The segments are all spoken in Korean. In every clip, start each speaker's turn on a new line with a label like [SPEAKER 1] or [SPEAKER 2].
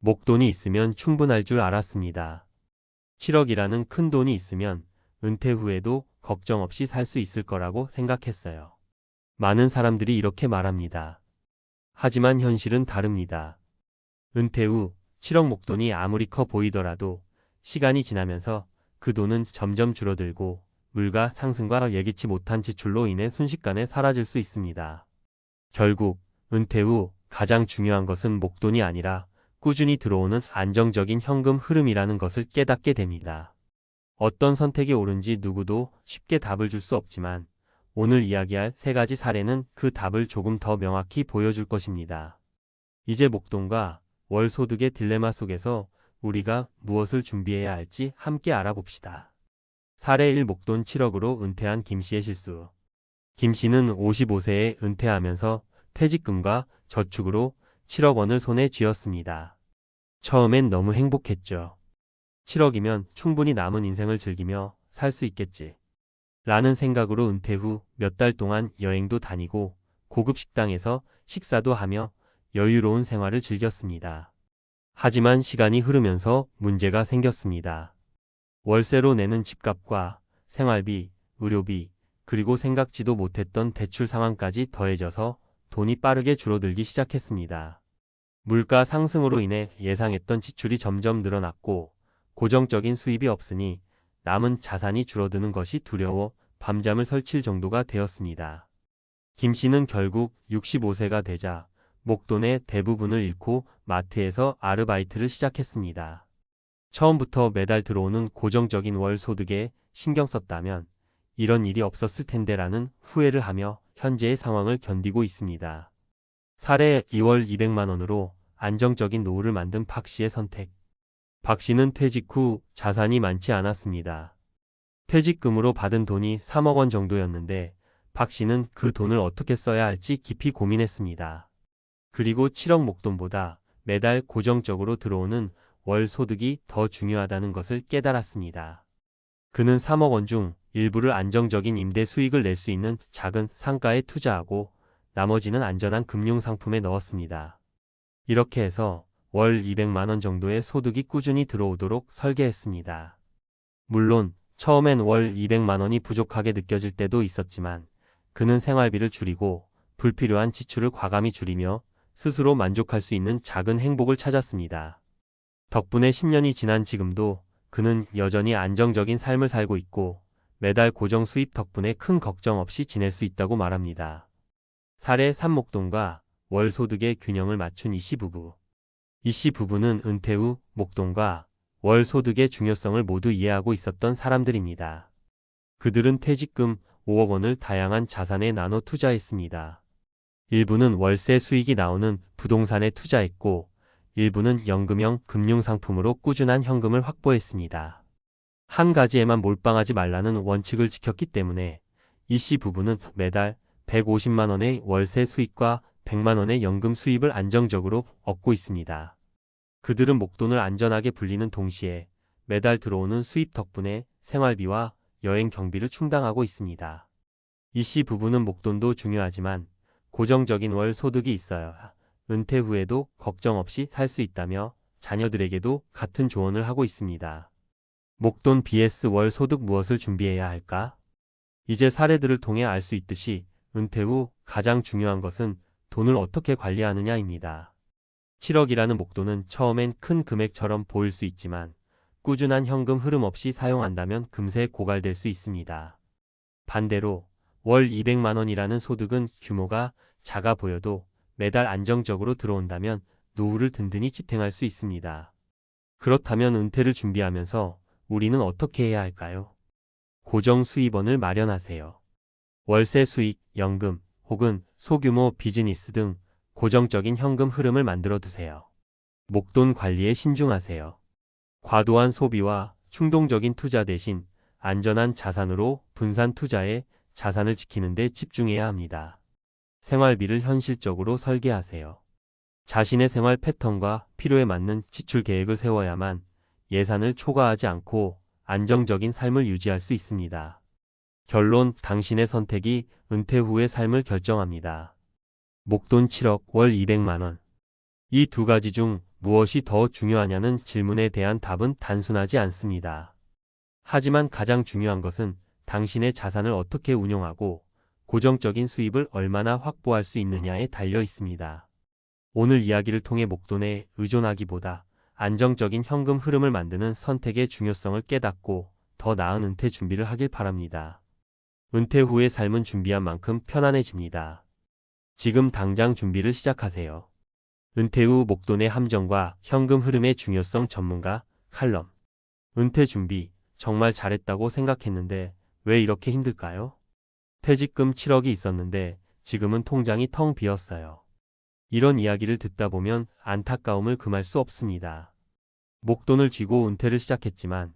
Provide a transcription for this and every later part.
[SPEAKER 1] 목돈이 있으면 충분할 줄 알았습니다. 7억이라는 큰 돈이 있으면 은퇴 후에도 걱정 없이 살 수 있을 거라고 생각했어요. 많은 사람들이 이렇게 말합니다. 하지만 현실은 다릅니다. 은퇴 후 7억 목돈이 아무리 커 보이더라도 시간이 지나면서 그 돈은 점점 줄어들고 물가 상승과 예기치 못한 지출로 인해 순식간에 사라질 수 있습니다. 결국 은퇴 후 가장 중요한 것은 목돈이 아니라 꾸준히 들어오는 안정적인 현금 흐름이라는 것을 깨닫게 됩니다. 어떤 선택이 옳은지 누구도 쉽게 답을 줄 수 없지만 오늘 이야기할 세 가지 사례는 그 답을 조금 더 명확히 보여줄 것입니다. 이제 목돈과 월 소득의 딜레마 속에서 우리가 무엇을 준비해야 할지 함께 알아봅시다. 사례 1. 목돈 7억으로 은퇴한 김 씨의 실수. 김 씨는 55세에 은퇴하면서 퇴직금과 저축으로 7억 원을 손에 쥐었습니다. 처음엔 너무 행복했죠. 7억이면 충분히 남은 인생을 즐기며 살 수 있겠지. 라는 생각으로 은퇴 후 몇 달 동안 여행도 다니고 고급 식당에서 식사도 하며 여유로운 생활을 즐겼습니다. 하지만 시간이 흐르면서 문제가 생겼습니다. 월세로 내는 집값과 생활비, 의료비, 그리고 생각지도 못했던 대출 상황까지 더해져서 돈이 빠르게 줄어들기 시작했습니다. 물가 상승으로 인해 예상했던 지출이 점점 늘어났고 고정적인 수입이 없으니 남은 자산이 줄어드는 것이 두려워 밤잠을 설칠 정도가 되었습니다. 김 씨는 결국 65세가 되자 목돈의 대부분을 잃고 마트에서 아르바이트를 시작했습니다. 처음부터 매달 들어오는 고정적인 월 소득에 신경 썼다면 이런 일이 없었을 텐데라는 후회를 하며 현재의 상황을 견디고 있습니다. 사례 2월 200만 원으로 안정적인 노후를 만든 박 씨의 선택. 박 씨는 퇴직 후 자산이 많지 않았습니다. 퇴직금으로 받은 돈이 3억 원 정도였는데 박 씨는 그 돈을 어떻게 써야 할지 깊이 고민했습니다. 그리고 7억 목돈보다 매달 고정적으로 들어오는 월 소득이 더 중요하다는 것을 깨달았습니다. 그는 3억 원 중 일부를 안정적인 임대 수익을 낼 수 있는 작은 상가에 투자하고 나머지는 안전한 금융상품에 넣었습니다. 이렇게 해서 월 200만 원 정도의 소득이 꾸준히 들어오도록 설계했습니다. 물론 처음엔 월 200만 원이 부족하게 느껴질 때도 있었지만 그는 생활비를 줄이고 불필요한 지출을 과감히 줄이며 스스로 만족할 수 있는 작은 행복을 찾았습니다. 덕분에 10년이 지난 지금도 그는 여전히 안정적인 삶을 살고 있고 매달 고정 수입 덕분에 큰 걱정 없이 지낼 수 있다고 말합니다. 사례 3. 목돈과 월 소득의 균형을 맞춘 이씨 부부. 이씨 부부는 은퇴 후 목돈과 월 소득의 중요성을 모두 이해하고 있었던 사람들입니다. 그들은 퇴직금 5억 원을 다양한 자산에 나눠 투자했습니다. 일부는 월세 수익이 나오는 부동산에 투자했고 일부는 연금형 금융상품으로 꾸준한 현금을 확보했습니다. 한 가지에만 몰빵하지 말라는 원칙을 지켰기 때문에 이씨 부부는 매달 150만 원의 월세 수익과 100만 원의 연금 수입을 안정적으로 얻고 있습니다. 그들은 목돈을 안전하게 불리는 동시에 매달 들어오는 수입 덕분에 생활비와 여행 경비를 충당하고 있습니다. 이씨 부부는 목돈도 중요하지만 고정적인 월 소득이 있어야 은퇴 후에도 걱정 없이 살 수 있다며 자녀들에게도 같은 조언을 하고 있습니다. 목돈 vs 월 소득 무엇을 준비해야 할까? 이제 사례들을 통해 알 수 있듯이 은퇴 후 가장 중요한 것은 돈을 어떻게 관리하느냐입니다. 7억이라는 목돈은 처음엔 큰 금액처럼 보일 수 있지만 꾸준한 현금 흐름 없이 사용한다면 금세 고갈될 수 있습니다. 반대로 월 200만 원이라는 소득은 규모가 작아 보여도 매달 안정적으로 들어온다면 노후를 든든히 지탱할 수 있습니다. 그렇다면 은퇴를 준비하면서 우리는 어떻게 해야 할까요? 고정 수입원을 마련하세요. 월세 수익, 연금, 혹은 소규모 비즈니스 등 고정적인 현금 흐름을 만들어 두세요. 목돈 관리에 신중하세요. 과도한 소비와 충동적인 투자 대신 안전한 자산으로 분산 투자해 자산을 지키는 데 집중해야 합니다. 생활비를 현실적으로 설계하세요. 자신의 생활 패턴과 필요에 맞는 지출 계획을 세워야만 예산을 초과하지 않고 안정적인 삶을 유지할 수 있습니다. 결론, 당신의 선택이 은퇴 후의 삶을 결정합니다. 목돈 7억, 월 200만 원. 이 두 가지 중 무엇이 더 중요하냐는 질문에 대한 답은 단순하지 않습니다. 하지만 가장 중요한 것은 당신의 자산을 어떻게 운용하고 고정적인 수입을 얼마나 확보할 수 있느냐에 달려 있습니다. 오늘 이야기를 통해 목돈에 의존하기보다 안정적인 현금 흐름을 만드는 선택의 중요성을 깨닫고 더 나은 은퇴 준비를 하길 바랍니다. 은퇴 후의 삶은 준비한 만큼 편안해집니다. 지금 당장 준비를 시작하세요. 은퇴 후 목돈의 함정과 현금 흐름의 중요성 전문가 칼럼. 은퇴 준비 정말 잘했다고 생각했는데 왜 이렇게 힘들까요? 퇴직금 7억이 있었는데 지금은 통장이 텅 비었어요. 이런 이야기를 듣다 보면 안타까움을 금할 수 없습니다. 목돈을 쥐고 은퇴를 시작했지만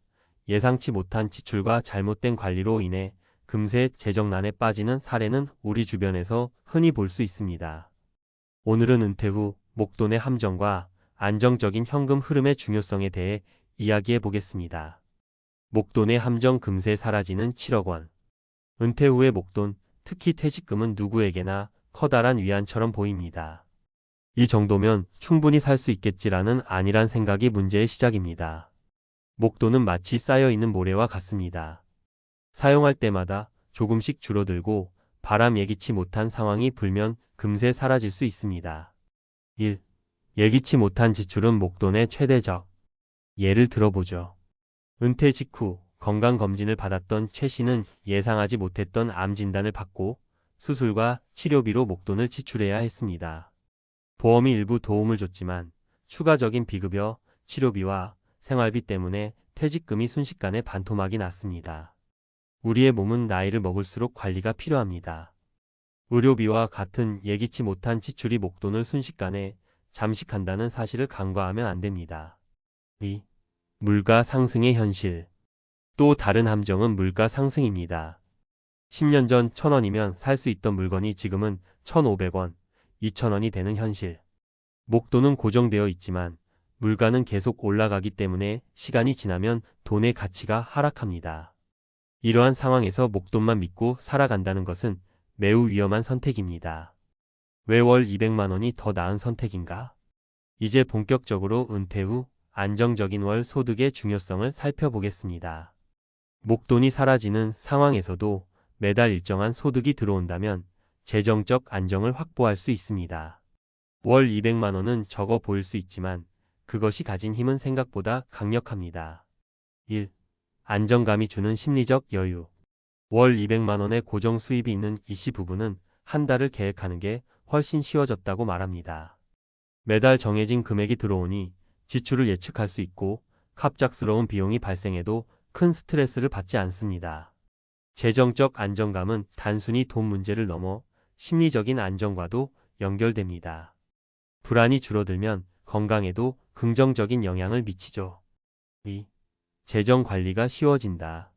[SPEAKER 1] 예상치 못한 지출과 잘못된 관리로 인해 금세 재정난에 빠지는 사례는 우리 주변에서 흔히 볼 수 있습니다. 오늘은 은퇴 후 목돈의 함정과 안정적인 현금 흐름의 중요성에 대해 이야기해 보겠습니다. 목돈의 함정 금세 사라지는 7억 원. 은퇴 후의 목돈, 특히 퇴직금은 누구에게나 커다란 위안처럼 보입니다. 이 정도면 충분히 살 수 있겠지라는 안일한 생각이 문제의 시작입니다. 목돈은 마치 쌓여있는 모래와 같습니다. 사용할 때마다 조금씩 줄어들고 바람 예기치 못한 상황이 불면 금세 사라질 수 있습니다. 1. 예기치 못한 지출은 목돈의 최대적. 예를 들어보죠. 은퇴 직후 건강검진을 받았던 최 씨는 예상하지 못했던 암 진단을 받고 수술과 치료비로 목돈을 지출해야 했습니다. 보험이 일부 도움을 줬지만 추가적인 비급여, 치료비와 생활비 때문에 퇴직금이 순식간에 반토막이 났습니다. 우리의 몸은 나이를 먹을수록 관리가 필요합니다. 의료비와 같은 예기치 못한 지출이 목돈을 순식간에 잠식한다는 사실을 간과하면 안 됩니다. 2. 물가 상승의 현실. 또 다른 함정은 물가 상승입니다. 10년 전 1,000원이면 살 수 있던 물건이 지금은 1,500원, 2,000원이 되는 현실. 목돈은 고정되어 있지만 물가는 계속 올라가기 때문에 시간이 지나면 돈의 가치가 하락합니다. 이러한 상황에서 목돈만 믿고 살아간다는 것은 매우 위험한 선택입니다. 왜 월 200만 원이 더 나은 선택인가? 이제 본격적으로 은퇴 후 안정적인 월 소득의 중요성을 살펴보겠습니다. 목돈이 사라지는 상황에서도 매달 일정한 소득이 들어온다면 재정적 안정을 확보할 수 있습니다. 월 200만 원은 적어 보일 수 있지만 그것이 가진 힘은 생각보다 강력합니다. 1. 안정감이 주는 심리적 여유. 월 200만 원의 고정 수입이 있는 이씨 부부는 한 달을 계획하는 게 훨씬 쉬워졌다고 말합니다. 매달 정해진 금액이 들어오니 지출을 예측할 수 있고 갑작스러운 비용이 발생해도 큰 스트레스를 받지 않습니다. 재정적 안정감은 단순히 돈 문제를 넘어 심리적인 안정과도 연결됩니다. 불안이 줄어들면 건강에도 긍정적인 영향을 미치죠. 2. 재정 관리가 쉬워진다.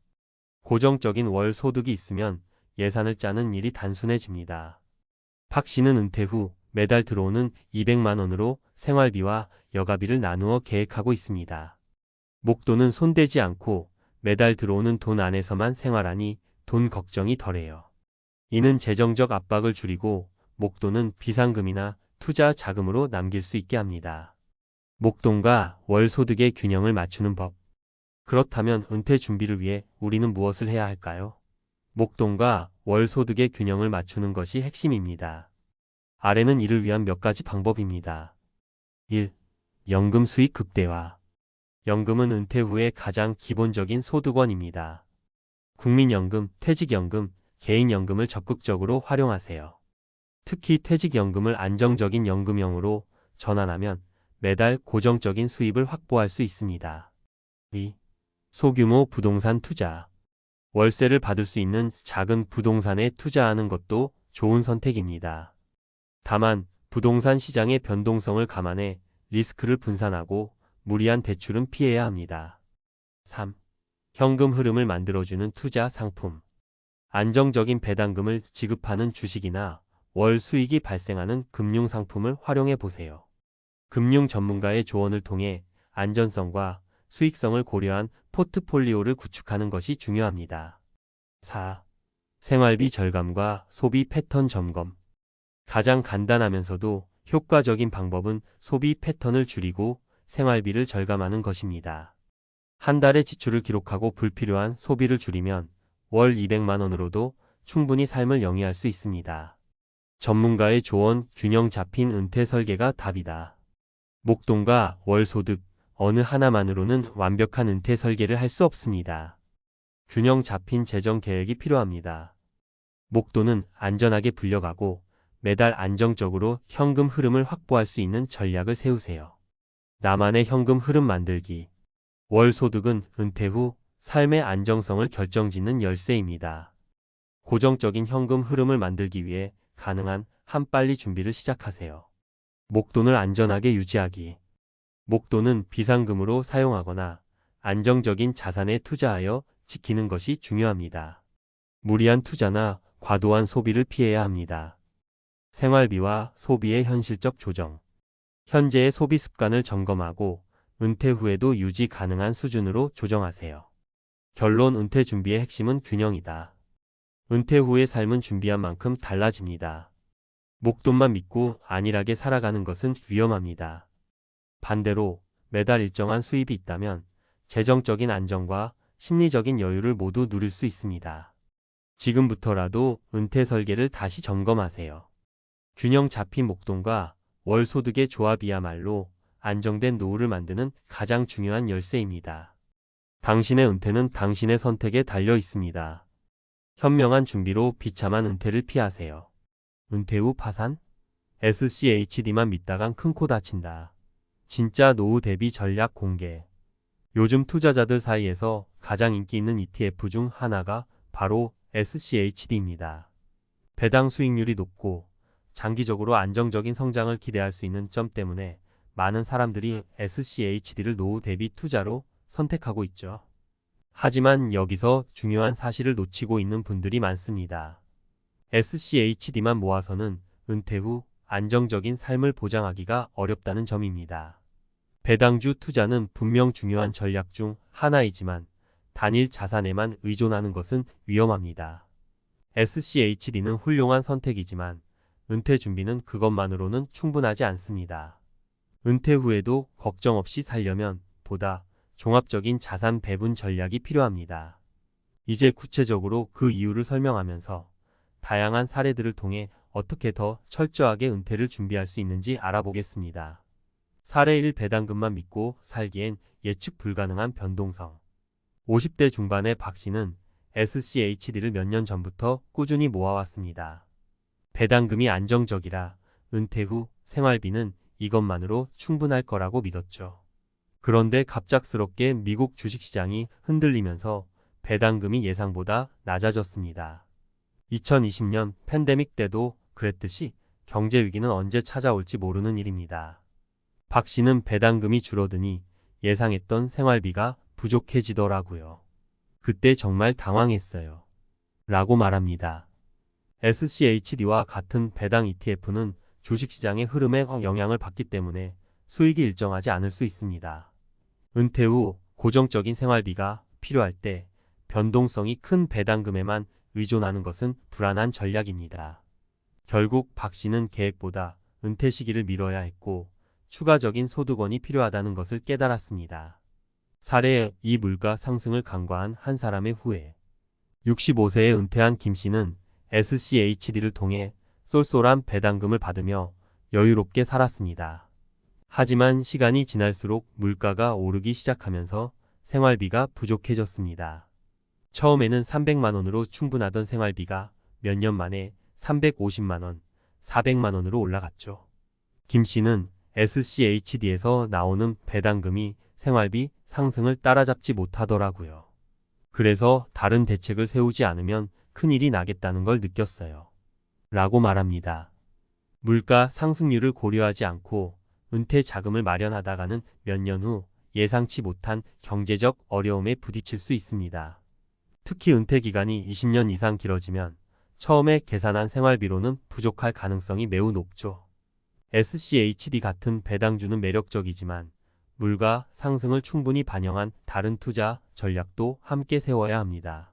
[SPEAKER 1] 고정적인 월 소득이 있으면 예산을 짜는 일이 단순해집니다. 박 씨는 은퇴 후 매달 들어오는 200만 원으로 생활비와 여가비를 나누어 계획하고 있습니다. 목돈은 손대지 않고 매달 들어오는 돈 안에서만 생활하니 돈 걱정이 덜해요. 이는 재정적 압박을 줄이고 목돈은 비상금이나 투자 자금으로 남길 수 있게 합니다. 목돈과 월 소득의 균형을 맞추는 법. 그렇다면 은퇴 준비를 위해 우리는 무엇을 해야 할까요? 목돈과 월 소득의 균형을 맞추는 것이 핵심입니다. 아래는 이를 위한 몇 가지 방법입니다. 1. 연금 수익 극대화. 연금은 은퇴 후의 가장 기본적인 소득원입니다. 국민연금, 퇴직연금, 개인연금을 적극적으로 활용하세요. 특히 퇴직연금을 안정적인 연금형으로 전환하면 매달 고정적인 수입을 확보할 수 있습니다. 2. 소규모 부동산 투자. 월세를 받을 수 있는 작은 부동산에 투자하는 것도 좋은 선택입니다. 다만 부동산 시장의 변동성을 감안해 리스크를 분산하고 무리한 대출은 피해야 합니다. 3. 현금 흐름을 만들어주는 투자 상품. 안정적인 배당금을 지급하는 주식이나 월 수익이 발생하는 금융 상품을 활용해 보세요. 금융 전문가의 조언을 통해 안전성과 수익성을 고려한 포트폴리오를 구축하는 것이 중요합니다. 4. 생활비 절감과 소비 패턴 점검. 가장 간단하면서도 효과적인 방법은 소비 패턴을 줄이고 생활비를 절감하는 것입니다. 한 달의 지출을 기록하고 불필요한 소비를 줄이면 월 200만 원으로도 충분히 삶을 영위할 수 있습니다. 전문가의 조언, 균형 잡힌 은퇴 설계가 답이다. 목돈과 월소득 어느 하나만으로는 완벽한 은퇴 설계를 할 수 없습니다. 균형 잡힌 재정 계획이 필요합니다. 목돈은 안전하게 불려가고 매달 안정적으로 현금 흐름을 확보할 수 있는 전략을 세우세요. 나만의 현금 흐름 만들기. 월소득은 은퇴 후 삶의 안정성을 결정짓는 열쇠입니다. 고정적인 현금 흐름을 만들기 위해 가능한 한 빨리 준비를 시작하세요. 목돈을 안전하게 유지하기. 목돈은 비상금으로 사용하거나 안정적인 자산에 투자하여 지키는 것이 중요합니다. 무리한 투자나 과도한 소비를 피해야 합니다. 생활비와 소비의 현실적 조정. 현재의 소비 습관을 점검하고 은퇴 후에도 유지 가능한 수준으로 조정하세요. 결론, 은퇴 준비의 핵심은 균형이다. 은퇴 후의 삶은 준비한 만큼 달라집니다. 목돈만 믿고 안일하게 살아가는 것은 위험합니다. 반대로 매달 일정한 수입이 있다면 재정적인 안정과 심리적인 여유를 모두 누릴 수 있습니다. 지금부터라도 은퇴 설계를 다시 점검하세요. 균형 잡힌 목돈과 월 소득의 조합이야말로 안정된 노후를 만드는 가장 중요한 열쇠입니다. 당신의 은퇴는 당신의 선택에 달려 있습니다. 현명한 준비로 비참한 은퇴를 피하세요. 은퇴 후 파산? SCHD만 믿다간 큰 코 다친다. 진짜 노후 대비 전략 공개. 요즘 투자자들 사이에서 가장 인기 있는 ETF 중 하나가 바로 SCHD입니다. 배당 수익률이 높고 장기적으로 안정적인 성장을 기대할 수 있는 점 때문에 많은 사람들이 SCHD를 노후 대비 투자로 선택하고 있죠. 하지만 여기서 중요한 사실을 놓치고 있는 분들이 많습니다. SCHD만 모아서는 은퇴 후 안정적인 삶을 보장하기가 어렵다는 점입니다. 배당주 투자는 분명 중요한 전략 중 하나이지만 단일 자산에만 의존하는 것은 위험합니다. SCHD는 훌륭한 선택이지만 은퇴 준비는 그것만으로는 충분하지 않습니다. 은퇴 후에도 걱정 없이 살려면 보다 종합적인 자산 배분 전략이 필요합니다. 이제 구체적으로 그 이유를 설명하면서 다양한 사례들을 통해 어떻게 더 철저하게 은퇴를 준비할 수 있는지 알아보겠습니다. 사례 1. 배당금만 믿고 살기엔 예측 불가능한 변동성. 50대 중반의 박 씨는 SCHD를 몇 년 전부터 꾸준히 모아왔습니다. 배당금이 안정적이라 은퇴 후 생활비는 이것만으로 충분할 거라고 믿었죠. 그런데 갑작스럽게 미국 주식시장이 흔들리면서 배당금이 예상보다 낮아졌습니다. 2020년 팬데믹 때도 그랬듯이 경제위기는 언제 찾아올지 모르는 일입니다. 박 씨는 배당금이 줄어드니 예상했던 생활비가 부족해지더라고요. 그때 정말 당황했어요. 라고 말합니다. SCHD와 같은 배당 ETF는 주식시장의 흐름에 영향을 받기 때문에 수익이 일정하지 않을 수 있습니다. 은퇴 후 고정적인 생활비가 필요할 때 변동성이 큰 배당금에만 의존하는 것은 불안한 전략입니다. 결국 박 씨는 계획보다 은퇴 시기를 미뤄야 했고 추가적인 소득원이 필요하다는 것을 깨달았습니다. 사례 2. 물가 상승을 간과한 한 사람의 후회. 65세에 은퇴한 김 씨는 SCHD를 통해 쏠쏠한 배당금을 받으며 여유롭게 살았습니다. 하지만 시간이 지날수록 물가가 오르기 시작하면서 생활비가 부족해졌습니다. 처음에는 300만 원으로 충분하던 생활비가 몇 년 만에 350만 원, 400만 원으로 올라갔죠. 김 씨는 SCHD에서 나오는 배당금이 생활비 상승을 따라잡지 못하더라고요. 그래서 다른 대책을 세우지 않으면 큰일이 나겠다는 걸 느꼈어요. 라고 말합니다. 물가 상승률을 고려하지 않고 은퇴 자금을 마련하다가는 몇 년 후 예상치 못한 경제적 어려움에 부딪힐 수 있습니다. 특히 은퇴 기간이 20년 이상 길어지면 처음에 계산한 생활비로는 부족할 가능성이 매우 높죠. SCHD 같은 배당주는 매력적이지만 물가 상승을 충분히 반영한 다른 투자 전략도 함께 세워야 합니다.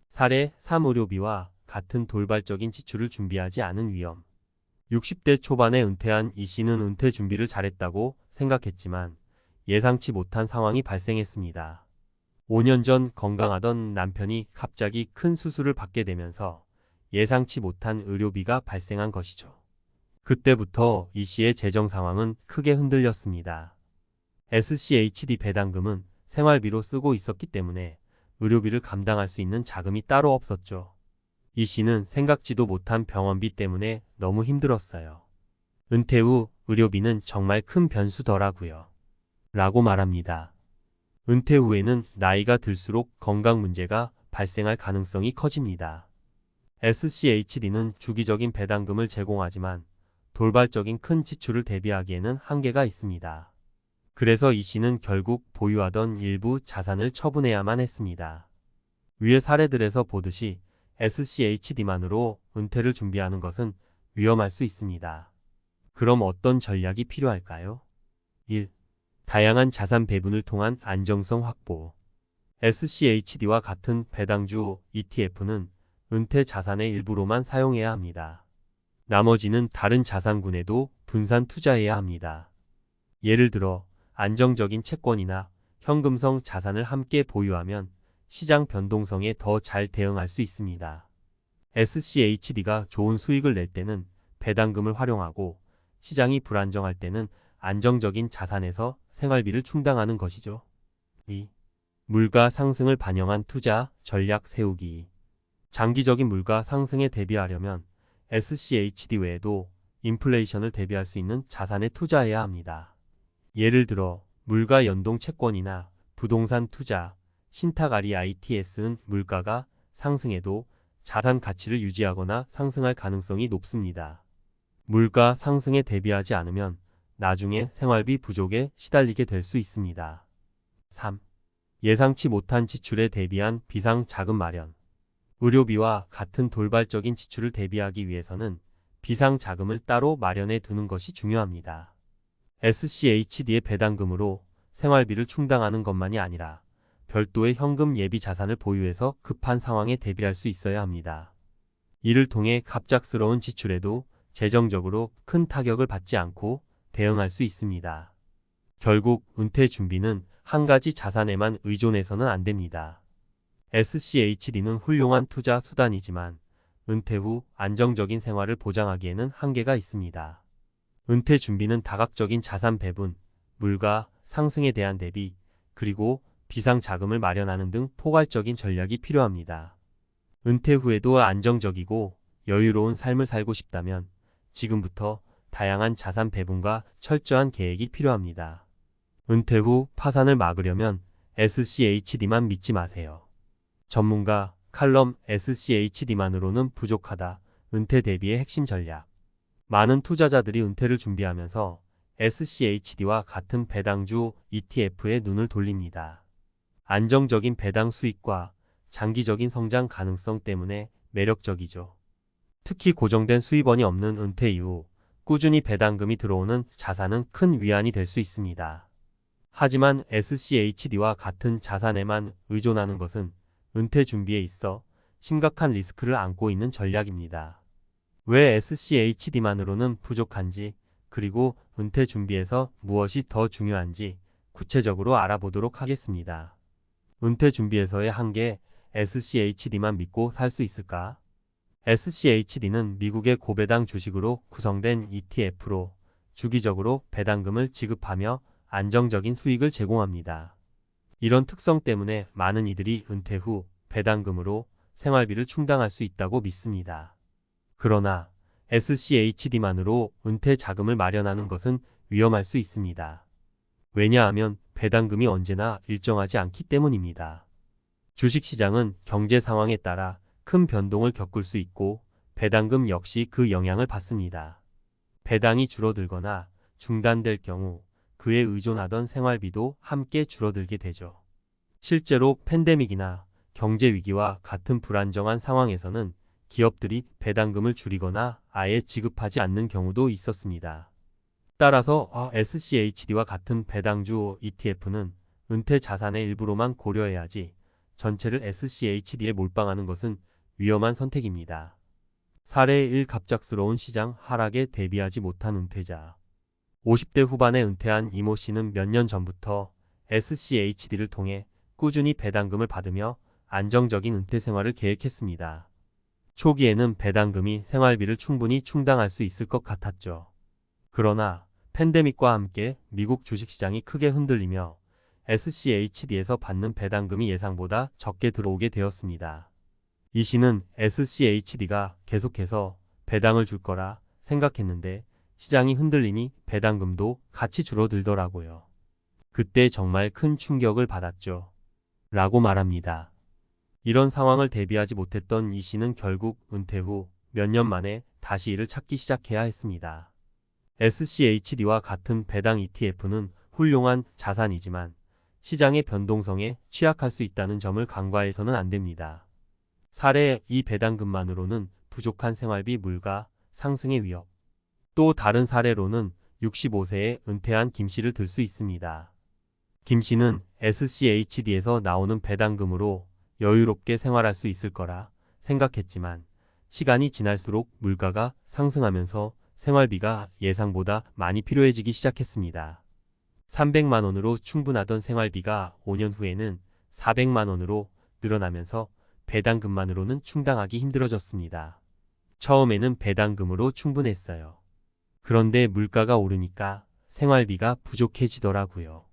[SPEAKER 1] 사례 3. 의료비와 같은 돌발적인 지출을 준비하지 않은 위험. 60대 초반에 은퇴한 이 씨는 은퇴 준비를 잘했다고 생각했지만 예상치 못한 상황이 발생했습니다. 5년 전 건강하던 남편이 갑자기 큰 수술을 받게 되면서 예상치 못한 의료비가 발생한 것이죠. 그때부터 이 씨의 재정 상황은 크게 흔들렸습니다. SCHD 배당금은 생활비로 쓰고 있었기 때문에 의료비를 감당할 수 있는 자금이 따로 없었죠. 이 씨는 생각지도 못한 병원비 때문에 너무 힘들었어요. 은퇴 후 의료비는 정말 큰 변수더라고요. 라고 말합니다. 은퇴 후에는 나이가 들수록 건강 문제가 발생할 가능성이 커집니다. SCHD는 주기적인 배당금을 제공하지만 돌발적인 큰 지출을 대비하기에는 한계가 있습니다. 그래서 이 씨는 결국 보유하던 일부 자산을 처분해야만 했습니다. 위의 사례들에서 보듯이 SCHD만으로 은퇴를 준비하는 것은 위험할 수 있습니다. 그럼 어떤 전략이 필요할까요? 1. 다양한 자산 배분을 통한 안정성 확보. SCHD와 같은 배당주 ETF는 은퇴 자산의 일부로만 사용해야 합니다. 나머지는 다른 자산군에도 분산 투자해야 합니다. 예를 들어 안정적인 채권이나 현금성 자산을 함께 보유하면 시장 변동성에 더 잘 대응할 수 있습니다. SCHD가 좋은 수익을 낼 때는 배당금을 활용하고 시장이 불안정할 때는 안정적인 자산에서 생활비를 충당하는 것이죠. 2. 물가 상승을 반영한 투자 전략 세우기. 장기적인 물가 상승에 대비하려면 SCHD 외에도 인플레이션을 대비할 수 있는 자산에 투자해야 합니다. 예를 들어 물가 연동 채권이나 부동산 투자, 신탁 ITS는 물가가 상승해도 자산 가치를 유지하거나 상승할 가능성이 높습니다. 물가 상승에 대비하지 않으면 나중에 생활비 부족에 시달리게 될 수 있습니다. 3. 예상치 못한 지출에 대비한 비상 자금 마련. 의료비와 같은 돌발적인 지출을 대비하기 위해서는 비상 자금을 따로 마련해 두는 것이 중요합니다. SCHD의 배당금으로 생활비를 충당하는 것만이 아니라 별도의 현금 예비 자산을 보유해서 급한 상황에 대비할 수 있어야 합니다. 이를 통해 갑작스러운 지출에도 재정적으로 큰 타격을 받지 않고 대응할 수 있습니다. 결국 은퇴 준비는 한 가지 자산에만 의존해서는 안 됩니다. SCHD는 훌륭한 투자 수단이지만 은퇴 후 안정적인 생활을 보장하기에는 한계가 있습니다. 은퇴 준비는 다각적인 자산 배분, 물가 상승에 대한 대비, 그리고 비상 자금을 마련하는 등 포괄적인 전략이 필요합니다. 은퇴 후에도 안정적이고 여유로운 삶을 살고 싶다면 지금부터 다양한 자산 배분과 철저한 계획이 필요합니다. 은퇴 후 파산을 막으려면 SCHD만 믿지 마세요. 전문가 칼럼 SCHD만으로는 부족하다. 은퇴 대비의 핵심 전략. 많은 투자자들이 은퇴를 준비하면서 SCHD와 같은 배당주 ETF에 눈을 돌립니다. 안정적인 배당 수익과 장기적인 성장 가능성 때문에 매력적이죠. 특히 고정된 수입원이 없는 은퇴 이후 꾸준히 배당금이 들어오는 자산은 큰 위안이 될 수 있습니다. 하지만 SCHD와 같은 자산에만 의존하는 것은 은퇴 준비에 있어 심각한 리스크를 안고 있는 전략입니다. 왜 SCHD만으로는 부족한지, 그리고 은퇴 준비에서 무엇이 더 중요한지 구체적으로 알아보도록 하겠습니다. 은퇴 준비에서의 한계, SCHD만 믿고 살 수 있을까? SCHD는 미국의 고배당 주식으로 구성된 ETF로 주기적으로 배당금을 지급하며 안정적인 수익을 제공합니다. 이런 특성 때문에 많은 이들이 은퇴 후 배당금으로 생활비를 충당할 수 있다고 믿습니다. 그러나 SCHD만으로 은퇴 자금을 마련하는 것은 위험할 수 있습니다. 왜냐하면 배당금이 언제나 일정하지 않기 때문입니다. 주식시장은 경제 상황에 따라 큰 변동을 겪을 수 있고 배당금 역시 그 영향을 받습니다. 배당이 줄어들거나 중단될 경우 그에 의존하던 생활비도 함께 줄어들게 되죠. 실제로 팬데믹이나 경제 위기와 같은 불안정한 상황에서는 기업들이 배당금을 줄이거나 아예 지급하지 않는 경우도 있었습니다. 따라서 SCHD와 같은 배당주 ETF는 은퇴 자산의 일부로만 고려해야지 전체를 SCHD에 몰빵하는 것은 위험한 선택입니다. 사례 1. 갑작스러운 시장 하락에 대비하지 못한 은퇴자. 50대 후반에 은퇴한 이모 씨는 몇 년 전부터 SCHD를 통해 꾸준히 배당금을 받으며 안정적인 은퇴 생활을 계획했습니다. 초기에는 배당금이 생활비를 충분히 충당할 수 있을 것 같았죠. 그러나 팬데믹과 함께 미국 주식시장이 크게 흔들리며 SCHD에서 받는 배당금이 예상보다 적게 들어오게 되었습니다. 이 씨는 SCHD가 계속해서 배당을 줄 거라 생각했는데 시장이 흔들리니 배당금도 같이 줄어들더라고요. 그때 정말 큰 충격을 받았죠. 라고 말합니다. 이런 상황을 대비하지 못했던 이 씨는 결국 은퇴 후 몇 년 만에 다시 일을 찾기 시작해야 했습니다. SCHD와 같은 배당 ETF는 훌륭한 자산이지만 시장의 변동성에 취약할 수 있다는 점을 간과해서는 안 됩니다. 사례 이 배당금만으로는 부족한 생활비 물가 상승의 위협. 또 다른 사례로는 65세에 은퇴한 김 씨를 들 수 있습니다. 김 씨는 SCHD에서 나오는 배당금으로 여유롭게 생활할 수 있을 거라 생각했지만 시간이 지날수록 물가가 상승하면서 생활비가 예상보다 많이 필요해지기 시작했습니다. 300만 원으로 충분하던 생활비가 5년 후에는 400만 원으로 늘어나면서 배당금만으로는 충당하기 힘들어졌습니다. 처음에는 배당금으로 충분했어요. 그런데 물가가 오르니까 생활비가 부족해지더라고요.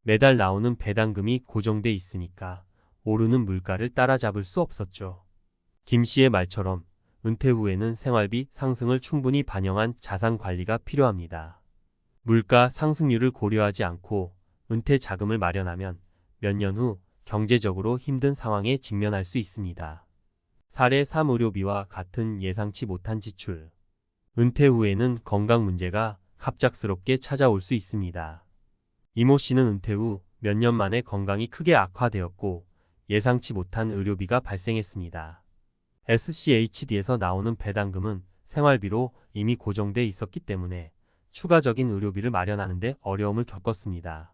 [SPEAKER 1] 매달 나오는 배당금이 고정돼 있으니까 오르는 물가를 따라잡을 수 없었죠. 김 씨의 말처럼 은퇴 후에는 생활비 상승을 충분히 반영한 자산 관리가 필요합니다. 물가 상승률을 고려하지 않고 은퇴 자금을 마련하면 몇 년 후 경제적으로 힘든 상황에 직면할 수 있습니다. 사례 3. 의료비와 같은 예상치 못한 지출. 은퇴 후에는 건강 문제가 갑작스럽게 찾아올 수 있습니다. 이모 씨는 은퇴 후 몇 년 만에 건강이 크게 악화되었고 예상치 못한 의료비가 발생했습니다. SCHD에서 나오는 배당금은 생활비로 이미 고정돼 있었기 때문에 추가적인 의료비를 마련하는 데 어려움을 겪었습니다.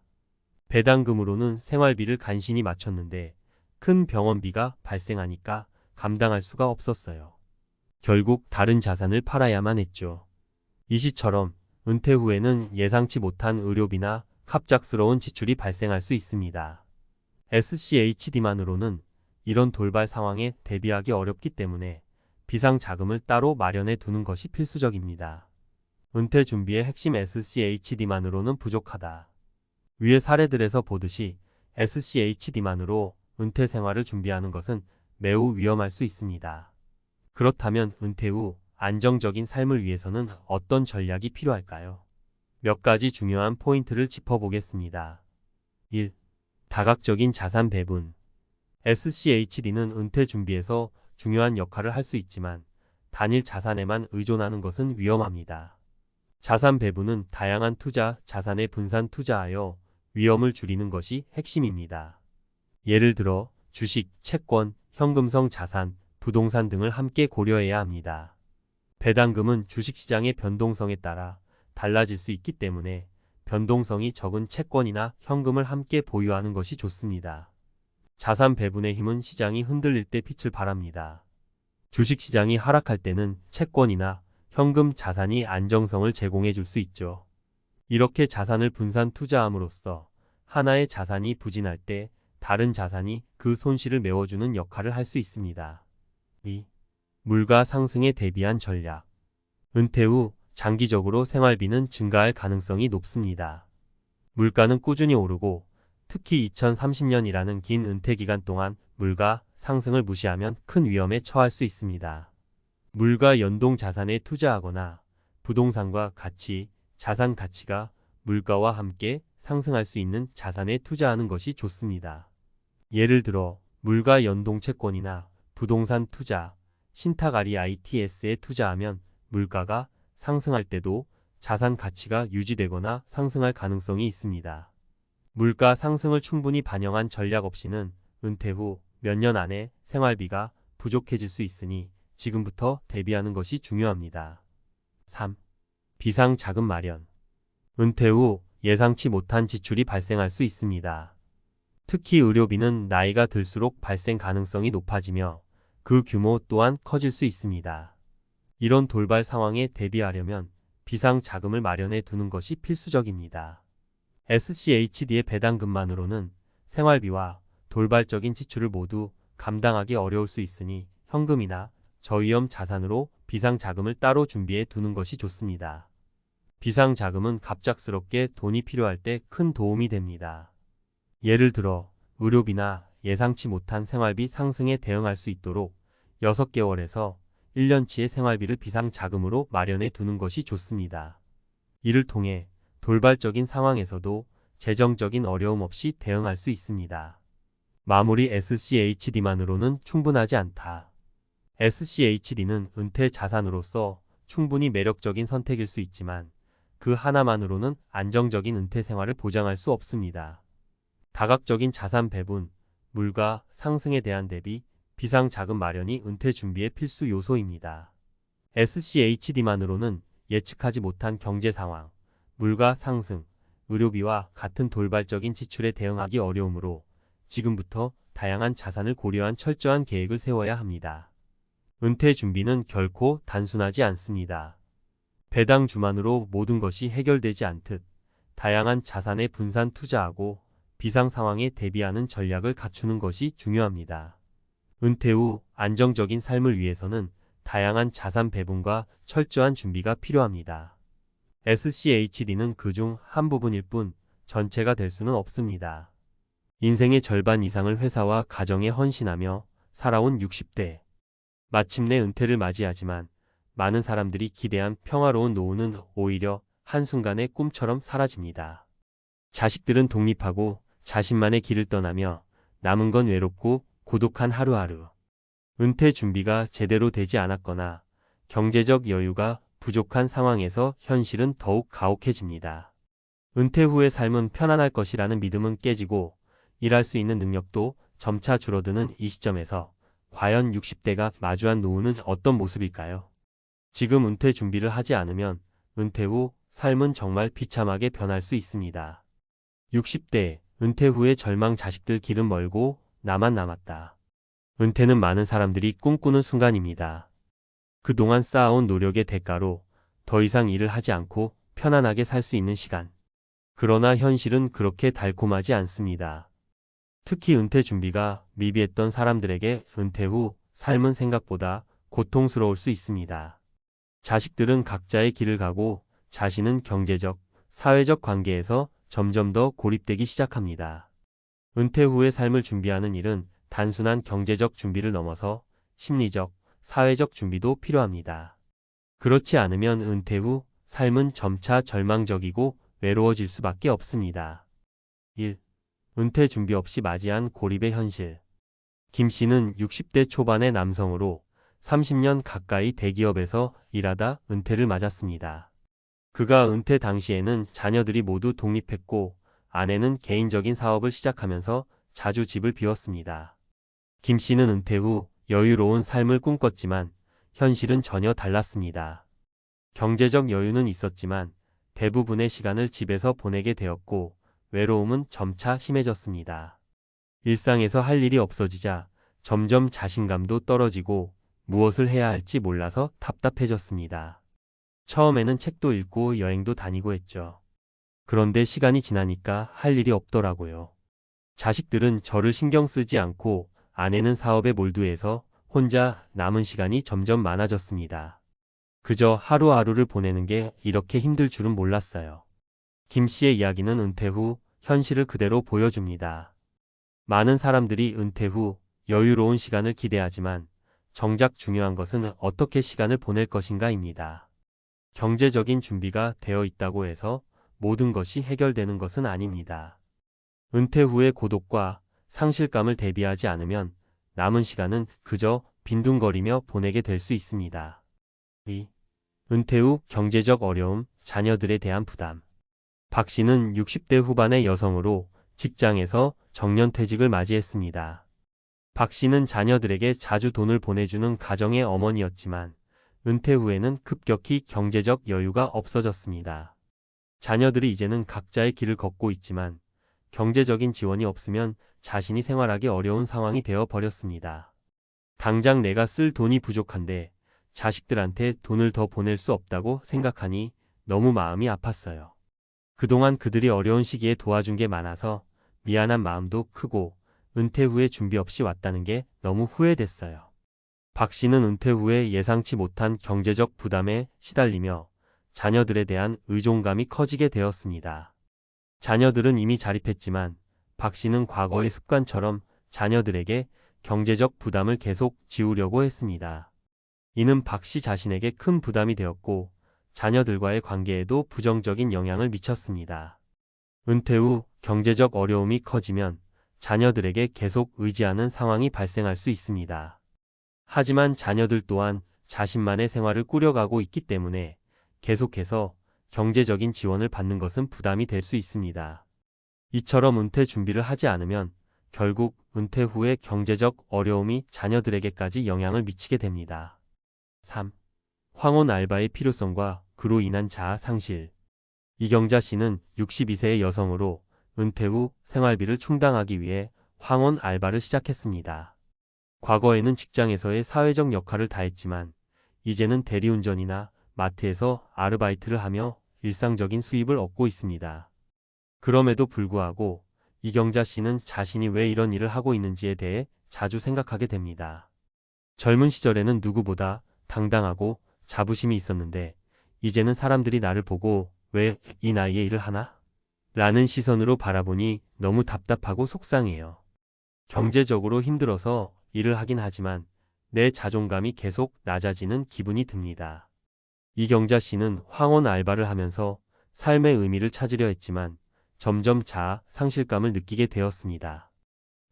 [SPEAKER 1] 배당금으로는 생활비를 간신히 맞췄는데 큰 병원비가 발생하니까 감당할 수가 없었어요. 결국 다른 자산을 팔아야만 했죠. 이 시처럼 은퇴 후에는 예상치 못한 의료비나 갑작스러운 지출이 발생할 수 있습니다. SCHD만으로는 이런 돌발 상황에 대비하기 어렵기 때문에 비상 자금을 따로 마련해 두는 것이 필수적입니다. 은퇴 준비의 핵심 SCHD만으로는 부족하다. 위의 사례들에서 보듯이 SCHD만으로 은퇴 생활을 준비하는 것은 매우 위험할 수 있습니다. 그렇다면 은퇴 후 안정적인 삶을 위해서는 어떤 전략이 필요할까요? 몇 가지 중요한 포인트를 짚어보겠습니다. 1. 다각적인 자산 배분. SCHD는 은퇴 준비에서 중요한 역할을 할 수 있지만 단일 자산에만 의존하는 것은 위험합니다. 자산 배분은 다양한 투자 자산에 분산 투자하여 위험을 줄이는 것이 핵심입니다. 예를 들어 주식, 채권, 현금성 자산, 부동산 등을 함께 고려해야 합니다. 배당금은 주식시장의 변동성에 따라 달라질 수 있기 때문에 변동성이 적은 채권이나 현금을 함께 보유하는 것이 좋습니다. 자산 배분의 힘은 시장이 흔들릴 때 빛을 발합니다. 주식시장이 하락할 때는 채권이나 현금 자산이 안정성을 제공해 줄 수 있죠. 이렇게 자산을 분산 투자함으로써 하나의 자산이 부진할 때 다른 자산이 그 손실을 메워주는 역할을 할 수 있습니다. 2. 물가 상승에 대비한 전략. 은퇴 후 장기적으로 생활비는 증가할 가능성이 높습니다. 물가는 꾸준히 오르고 특히 2030년이라는 긴 은퇴 기간 동안 물가 상승을 무시하면 큰 위험에 처할 수 있습니다. 물가 연동 자산에 투자하거나 부동산과 같이 자산 가치가 물가와 함께 상승할 수 있는 자산에 투자하는 것이 좋습니다. 예를 들어 물가 연동 채권이나 부동산 투자, 신탁아리 ITS에 투자하면 물가가 상승할 때도 자산 가치가 유지되거나 상승할 가능성이 있습니다. 물가 상승을 충분히 반영한 전략 없이는 은퇴 후 몇 년 안에 생활비가 부족해질 수 있으니 지금부터 대비하는 것이 중요합니다. 3. 비상 자금 마련. 은퇴 후 예상치 못한 지출이 발생할 수 있습니다. 특히 의료비는 나이가 들수록 발생 가능성이 높아지며 그 규모 또한 커질 수 있습니다. 이런 돌발 상황에 대비하려면 비상 자금을 마련해 두는 것이 필수적입니다. SCHD의 배당금만으로는 생활비와 돌발적인 지출을 모두 감당하기 어려울 수 있으니 현금이나 저위험 자산으로 비상 자금을 따로 준비해 두는 것이 좋습니다. 비상 자금은 갑작스럽게 돈이 필요할 때 큰 도움이 됩니다. 예를 들어 의료비나 예상치 못한 생활비 상승에 대응할 수 있도록 6개월에서 1년치의 생활비를 비상 자금으로 마련해 두는 것이 좋습니다. 이를 통해 돌발적인 상황에서도 재정적인 어려움 없이 대응할 수 있습니다. 마무리. SCHD만으로는 충분하지 않다. SCHD는 은퇴 자산으로서 충분히 매력적인 선택일 수 있지만 그 하나만으로는 안정적인 은퇴 생활을 보장할 수 없습니다. 다각적인 자산 배분, 물가 상승에 대한 대비, 비상 자금 마련이 은퇴 준비의 필수 요소입니다. SCHD만으로는 예측하지 못한 경제 상황, 물가 상승, 의료비와 같은 돌발적인 지출에 대응하기 어려우므로 지금부터 다양한 자산을 고려한 철저한 계획을 세워야 합니다. 은퇴 준비는 결코 단순하지 않습니다. 배당 주만으로 모든 것이 해결되지 않듯 다양한 자산에 분산 투자하고 비상 상황에 대비하는 전략을 갖추는 것이 중요합니다. 은퇴 후 안정적인 삶을 위해서는 다양한 자산 배분과 철저한 준비가 필요합니다. SCHD는 그중 한 부분일 뿐 전체가 될 수는 없습니다. 인생의 절반 이상을 회사와 가정에 헌신하며 살아온 60대. 마침내 은퇴를 맞이하지만 많은 사람들이 기대한 평화로운 노후는 오히려 한순간의 꿈처럼 사라집니다. 자식들은 독립하고 자신만의 길을 떠나며 남은 건 외롭고 고독한 하루하루. 은퇴 준비가 제대로 되지 않았거나 경제적 여유가 부족한 상황에서 현실은 더욱 가혹해집니다. 은퇴 후의 삶은 편안할 것이라는 믿음은 깨지고 일할 수 있는 능력도 점차 줄어드는 이 시점에서 과연 60대가 마주한 노후는 어떤 모습일까요? 지금 은퇴 준비를 하지 않으면 은퇴 후 삶은 정말 비참하게 변할 수 있습니다. 60대, 은퇴 후의 절망. 자식들 길은 멀고 나만 남았다. 은퇴는 많은 사람들이 꿈꾸는 순간입니다. 그동안 쌓아온 노력의 대가로 더 이상 일을 하지 않고 편안하게 살 수 있는 시간. 그러나 현실은 그렇게 달콤하지 않습니다. 특히 은퇴 준비가 미비했던 사람들에게 은퇴 후 삶은 생각보다 고통스러울 수 있습니다. 자식들은 각자의 길을 가고 자신은 경제적, 사회적 관계에서 점점 더 고립되기 시작합니다. 은퇴 후의 삶을 준비하는 일은 단순한 경제적 준비를 넘어서 심리적, 사회적 준비도 필요합니다. 그렇지 않으면 은퇴 후 삶은 점차 절망적이고 외로워질 수밖에 없습니다. 1. 은퇴 준비 없이 맞이한 고립의 현실. 김 씨는 60대 초반의 남성으로 30년 가까이 대기업에서 일하다 은퇴를 맞았습니다. 그가 은퇴 당시에는 자녀들이 모두 독립했고 아내는 개인적인 사업을 시작하면서 자주 집을 비웠습니다. 김 씨는 은퇴 후 여유로운 삶을 꿈꿨지만 현실은 전혀 달랐습니다. 경제적 여유는 있었지만 대부분의 시간을 집에서 보내게 되었고 외로움은 점차 심해졌습니다. 일상에서 할 일이 없어지자 점점 자신감도 떨어지고 무엇을 해야 할지 몰라서 답답해졌습니다. 처음에는 책도 읽고 여행도 다니고 했죠. 그런데 시간이 지나니까 할 일이 없더라고요. 자식들은 저를 신경 쓰지 않고 아내는 사업에 몰두해서 혼자 남은 시간이 점점 많아졌습니다. 그저 하루하루를 보내는 게 이렇게 힘들 줄은 몰랐어요. 김 씨의 이야기는 은퇴 후 현실을 그대로 보여줍니다. 많은 사람들이 은퇴 후 여유로운 시간을 기대하지만 정작 중요한 것은 어떻게 시간을 보낼 것인가입니다. 경제적인 준비가 되어 있다고 해서 모든 것이 해결되는 것은 아닙니다. 은퇴 후의 고독과 상실감을 대비하지 않으면 남은 시간은 그저 빈둥거리며 보내게 될 수 있습니다. 2. 은퇴 후 경제적 어려움, 자녀들에 대한 부담. 박 씨는 60대 후반의 여성으로 직장에서 정년퇴직을 맞이했습니다. 박 씨는 자녀들에게 자주 돈을 보내주는 가정의 어머니였지만 은퇴 후에는 급격히 경제적 여유가 없어졌습니다. 자녀들이 이제는 각자의 길을 걷고 있지만 경제적인 지원이 없으면 자신이 생활하기 어려운 상황이 되어 버렸습니다. 당장 내가 쓸 돈이 부족한데 자식들한테 돈을 더 보낼 수 없다고 생각하니 너무 마음이 아팠어요. 그동안 그들이 어려운 시기에 도와준 게 많아서 미안한 마음도 크고 은퇴 후에 준비 없이 왔다는 게 너무 후회됐어요. 박 씨는 은퇴 후에 예상치 못한 경제적 부담에 시달리며 자녀들에 대한 의존감이 커지게 되었습니다. 자녀들은 이미 자립했지만 박 씨는 과거의 습관처럼 자녀들에게 경제적 부담을 계속 지우려고 했습니다. 이는 박 씨 자신에게 큰 부담이 되었고 자녀들과의 관계에도 부정적인 영향을 미쳤습니다. 은퇴 후 경제적 어려움이 커지면 자녀들에게 계속 의지하는 상황이 발생할 수 있습니다. 하지만 자녀들 또한 자신만의 생활을 꾸려가고 있기 때문에 계속해서 경제적인 지원을 받는 것은 부담이 될 수 있습니다. 이처럼 은퇴 준비를 하지 않으면 결국 은퇴 후에 경제적 어려움이 자녀들에게까지 영향을 미치게 됩니다. 3. 황혼 알바의 필요성과 그로 인한 자아 상실. 이경자 씨는 62세의 여성으로 은퇴 후 생활비를 충당하기 위해 황혼 알바를 시작했습니다. 과거에는 직장에서의 사회적 역할을 다했지만 이제는 대리운전이나 마트에서 아르바이트를 하며 일상적인 수입을 얻고 있습니다. 그럼에도 불구하고 이경자 씨는 자신이 왜 이런 일을 하고 있는지에 대해 자주 생각하게 됩니다. 젊은 시절에는 누구보다 당당하고 자부심이 있었는데 이제는 사람들이 나를 보고 왜 이 나이에 일을 하나? 라는 시선으로 바라보니 너무 답답하고 속상해요. 경제적으로 힘들어서 일을 하긴 하지만 내 자존감이 계속 낮아지는 기분이 듭니다. 이경자 씨는 황혼 알바를 하면서 삶의 의미를 찾으려 했지만 점점 자아 상실감을 느끼게 되었습니다.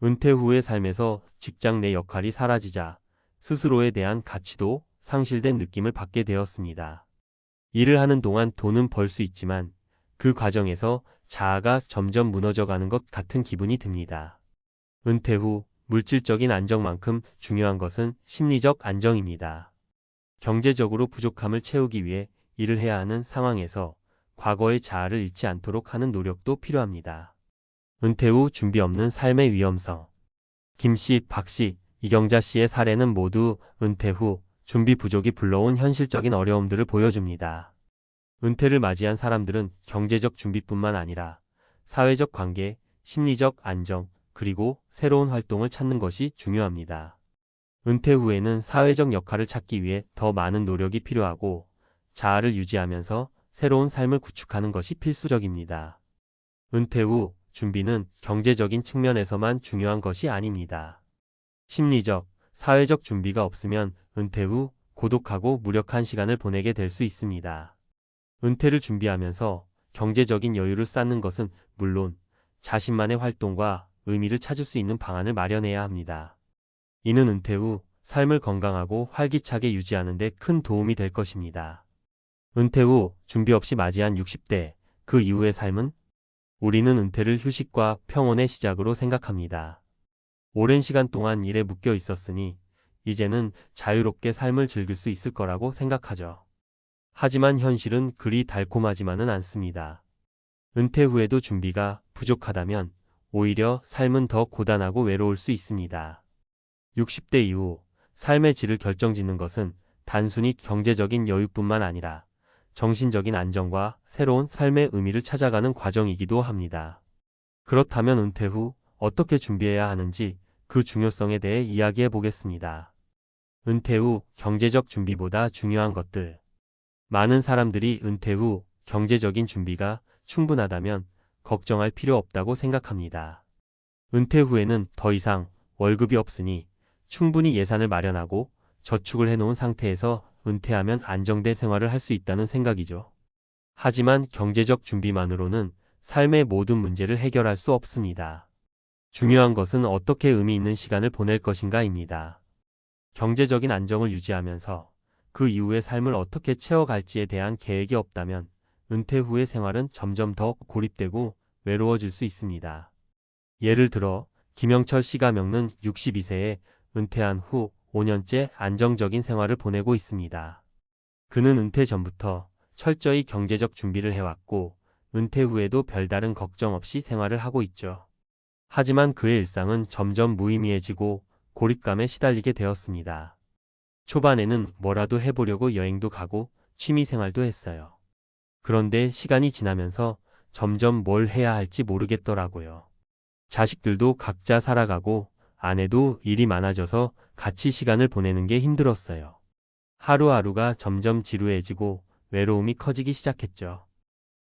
[SPEAKER 1] 은퇴 후의 삶에서 직장 내 역할이 사라지자 스스로에 대한 가치도 상실된 느낌을 받게 되었습니다. 일을 하는 동안 돈은 벌 수 있지만 그 과정에서 자아가 점점 무너져가는 것 같은 기분이 듭니다. 은퇴 후 물질적인 안정만큼 중요한 것은 심리적 안정입니다. 경제적으로 부족함을 채우기 위해 일을 해야 하는 상황에서 과거의 자아를 잃지 않도록 하는 노력도 필요합니다. 은퇴 후 준비 없는 삶의 위험성. 김 씨, 박 씨, 이경자 씨의 사례는 모두 은퇴 후 준비 부족이 불러온 현실적인 어려움들을 보여줍니다. 은퇴를 맞이한 사람들은 경제적 준비뿐만 아니라 사회적 관계, 심리적 안정, 그리고 새로운 활동을 찾는 것이 중요합니다. 은퇴 후에는 사회적 역할을 찾기 위해 더 많은 노력이 필요하고 자아를 유지하면서 새로운 삶을 구축하는 것이 필수적입니다. 은퇴 후 준비는 경제적인 측면에서만 중요한 것이 아닙니다. 심리적, 사회적 준비가 없으면 은퇴 후 고독하고 무력한 시간을 보내게 될 수 있습니다. 은퇴를 준비하면서 경제적인 여유를 쌓는 것은 물론 자신만의 활동과 의미를 찾을 수 있는 방안을 마련해야 합니다. 이는 은퇴 후 삶을 건강하고 활기차게 유지하는 데 큰 도움이 될 것입니다. 은퇴 후 준비 없이 맞이한 60대, 그 이후의 삶은? 우리는 은퇴를 휴식과 평온의 시작으로 생각합니다. 오랜 시간 동안 일에 묶여 있었으니 이제는 자유롭게 삶을 즐길 수 있을 거라고 생각하죠. 하지만 현실은 그리 달콤하지만은 않습니다. 은퇴 후에도 준비가 부족하다면 오히려 삶은 더 고단하고 외로울 수 있습니다. 60대 이후 삶의 질을 결정짓는 것은 단순히 경제적인 여유뿐만 아니라 정신적인 안정과 새로운 삶의 의미를 찾아가는 과정이기도 합니다. 그렇다면 은퇴 후 어떻게 준비해야 하는지 그 중요성에 대해 이야기해 보겠습니다. 은퇴 후 경제적 준비보다 중요한 것들. 많은 사람들이 은퇴 후 경제적인 준비가 충분하다면 걱정할 필요 없다고 생각합니다. 은퇴 후에는 더 이상 월급이 없으니 충분히 예산을 마련하고 저축을 해놓은 상태에서 은퇴하면 안정된 생활을 할 수 있다는 생각이죠. 하지만 경제적 준비만으로는 삶의 모든 문제를 해결할 수 없습니다. 중요한 것은 어떻게 의미 있는 시간을 보낼 것인가입니다. 경제적인 안정을 유지하면서 그 이후의 삶을 어떻게 채워갈지에 대한 계획이 없다면 은퇴 후의 생활은 점점 더 고립되고 외로워질 수 있습니다. 예를 들어 김영철 씨 가명은 62세에 은퇴한 후 5년째 안정적인 생활을 보내고 있습니다. 그는 은퇴 전부터 철저히 경제적 준비를 해왔고 은퇴 후에도 별다른 걱정 없이 생활을 하고 있죠. 하지만 그의 일상은 점점 무의미해지고 고립감에 시달리게 되었습니다. 초반에는 뭐라도 해보려고 여행도 가고 취미 생활도 했어요. 그런데 시간이 지나면서 점점 뭘 해야 할지 모르겠더라고요. 자식들도 각자 살아가고 아내도 일이 많아져서 같이 시간을 보내는 게 힘들었어요. 하루하루가 점점 지루해지고 외로움이 커지기 시작했죠.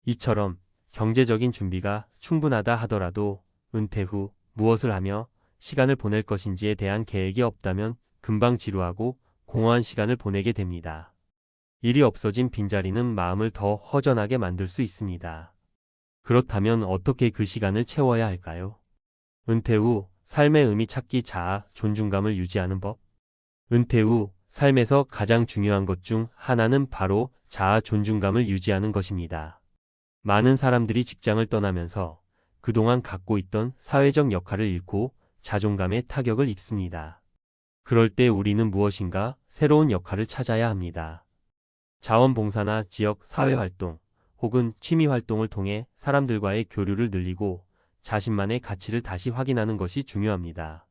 [SPEAKER 1] 이처럼 경제적인 준비가 충분하다 하더라도 은퇴 후 무엇을 하며 시간을 보낼 것인지에 대한 계획이 없다면 금방 지루하고 공허한 시간을 보내게 됩니다. 일이 없어진 빈자리는 마음을 더 허전하게 만들 수 있습니다. 그렇다면 어떻게 그 시간을 채워야 할까요? 은퇴 후 삶의 의미 찾기 자아 존중감을 유지하는 법. 은퇴 후 삶에서 가장 중요한 것 중 하나는 바로 자아 존중감을 유지하는 것입니다. 많은 사람들이 직장을 떠나면서 그동안 갖고 있던 사회적 역할을 잃고 자존감에 타격을 입습니다. 그럴 때 우리는 무엇인가 새로운 역할을 찾아야 합니다. 자원봉사나 지역 사회활동 혹은 취미활동을 통해 사람들과의 교류를 늘리고 자신만의 가치를 다시 확인하는 것이 중요합니다.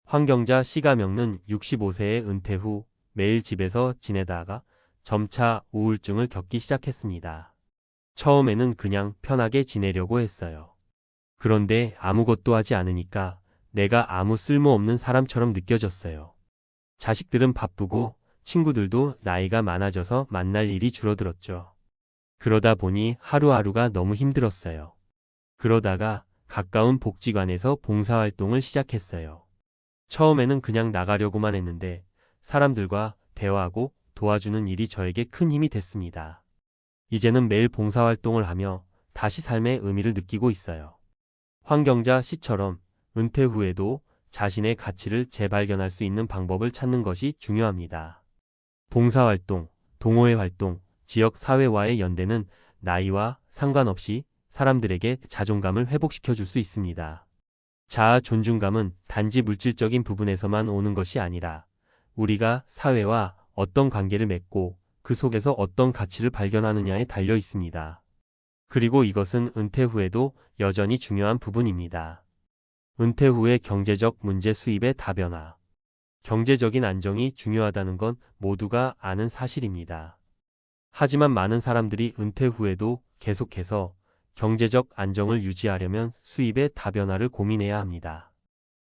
[SPEAKER 1] 환경자 시가명는 65세의 은퇴 후 매일 집에서 지내다가 점차 우울증을 겪기 시작했습니다. 처음에는 그냥 편하게 지내려고 했어요. 그런데 아무것도 하지 않으니까 내가 아무 쓸모없는 사람처럼 느껴졌어요. 자식들은 바쁘고 친구들도 나이가 많아져서 만날 일이 줄어들었죠. 그러다 보니 하루하루가 너무 힘들었어요. 그러다가 가까운 복지관에서 봉사활동을 시작했어요. 처음에는 그냥 나가려고만 했는데 사람들과 대화하고 도와주는 일이 저에게 큰 힘이 됐습니다. 이제는 매일 봉사활동을 하며 다시 삶의 의미를 느끼고 있어요. 환경자 씨처럼 은퇴 후에도 자신의 가치를 재발견할 수 있는 방법을 찾는 것이 중요합니다. 봉사활동, 동호회 활동, 지역 사회와의 연대는 나이와 상관없이 사람들에게 자존감을 회복시켜 줄 수 있습니다. 자아 존중감은 단지 물질적인 부분에서만 오는 것이 아니라 우리가 사회와 어떤 관계를 맺고 그 속에서 어떤 가치를 발견하느냐에 달려 있습니다. 그리고 이것은 은퇴 후에도 여전히 중요한 부분입니다. 은퇴 후의 경제적 문제 수입의 다변화. 경제적인 안정이 중요하다는 건 모두가 아는 사실입니다. 하지만 많은 사람들이 은퇴 후에도 계속해서 경제적 안정을 유지하려면 수입의 다변화를 고민해야 합니다.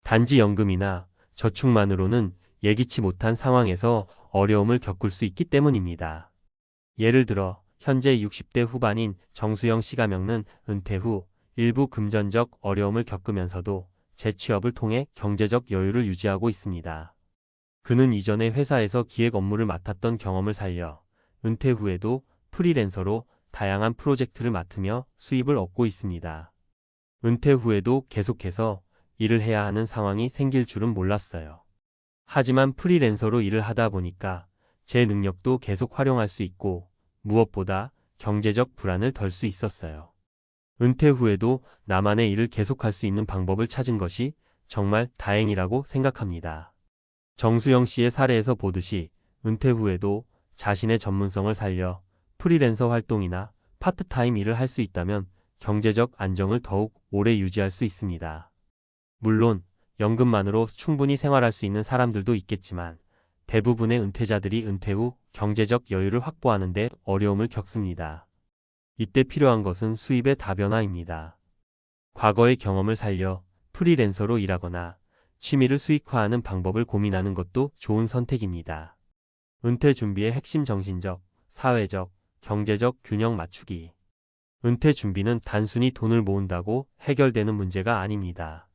[SPEAKER 1] 단지 연금이나 저축만으로는 예기치 못한 상황에서 어려움을 겪을 수 있기 때문입니다. 예를 들어 현재 60대 후반인 정수영 시가명는 은퇴 후 일부 금전적 어려움을 겪으면서도 재취업을 통해 경제적 여유를 유지하고 있습니다. 그는 이전에 회사에서 기획 업무를 맡았던 경험을 살려 은퇴 후에도 프리랜서로 다양한 프로젝트를 맡으며 수입을 얻고 있습니다. 은퇴 후에도 계속해서 일을 해야 하는 상황이 생길 줄은 몰랐어요. 하지만 프리랜서로 일을 하다 보니까 제 능력도 계속 활용할 수 있고 무엇보다 경제적 불안을 덜 수 있었어요. 은퇴 후에도 나만의 일을 계속할 수 있는 방법을 찾은 것이 정말 다행이라고 생각합니다. 정수영 씨의 사례에서 보듯이 은퇴 후에도 자신의 전문성을 살려 프리랜서 활동이나 파트타임 일을 할 수 있다면 경제적 안정을 더욱 오래 유지할 수 있습니다. 물론 연금만으로 충분히 생활할 수 있는 사람들도 있겠지만 대부분의 은퇴자들이 은퇴 후 경제적 여유를 확보하는 데 어려움을 겪습니다. 이때 필요한 것은 수입의 다변화입니다. 과거의 경험을 살려 프리랜서로 일하거나 취미를 수익화하는 방법을 고민하는 것도 좋은 선택입니다. 은퇴 준비의 핵심 정신적, 사회적, 경제적 균형 맞추기. 은퇴 준비는 단순히 돈을 모은다고 해결되는 문제가 아닙니다.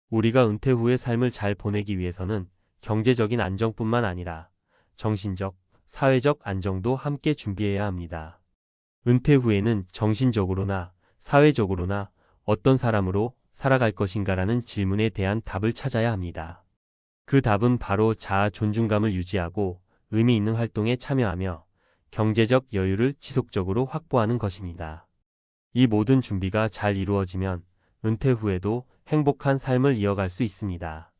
[SPEAKER 1] 우리가 은퇴 후의 삶을 잘 보내기 위해서는 경제적인 안정뿐만 아니라 정신적, 사회적 안정도 함께 준비해야 합니다. 은퇴 후에는 정신적으로나 사회적으로나 어떤 사람으로 살아갈 것인가라는 질문에 대한 답을 찾아야 합니다. 그 답은 바로 자아 존중감을 유지하고 의미 있는 활동에 참여하며 경제적 여유를 지속적으로 확보하는 것입니다. 이 모든 준비가 잘 이루어지면 은퇴 후에도 행복한 삶을 이어갈 수 있습니다.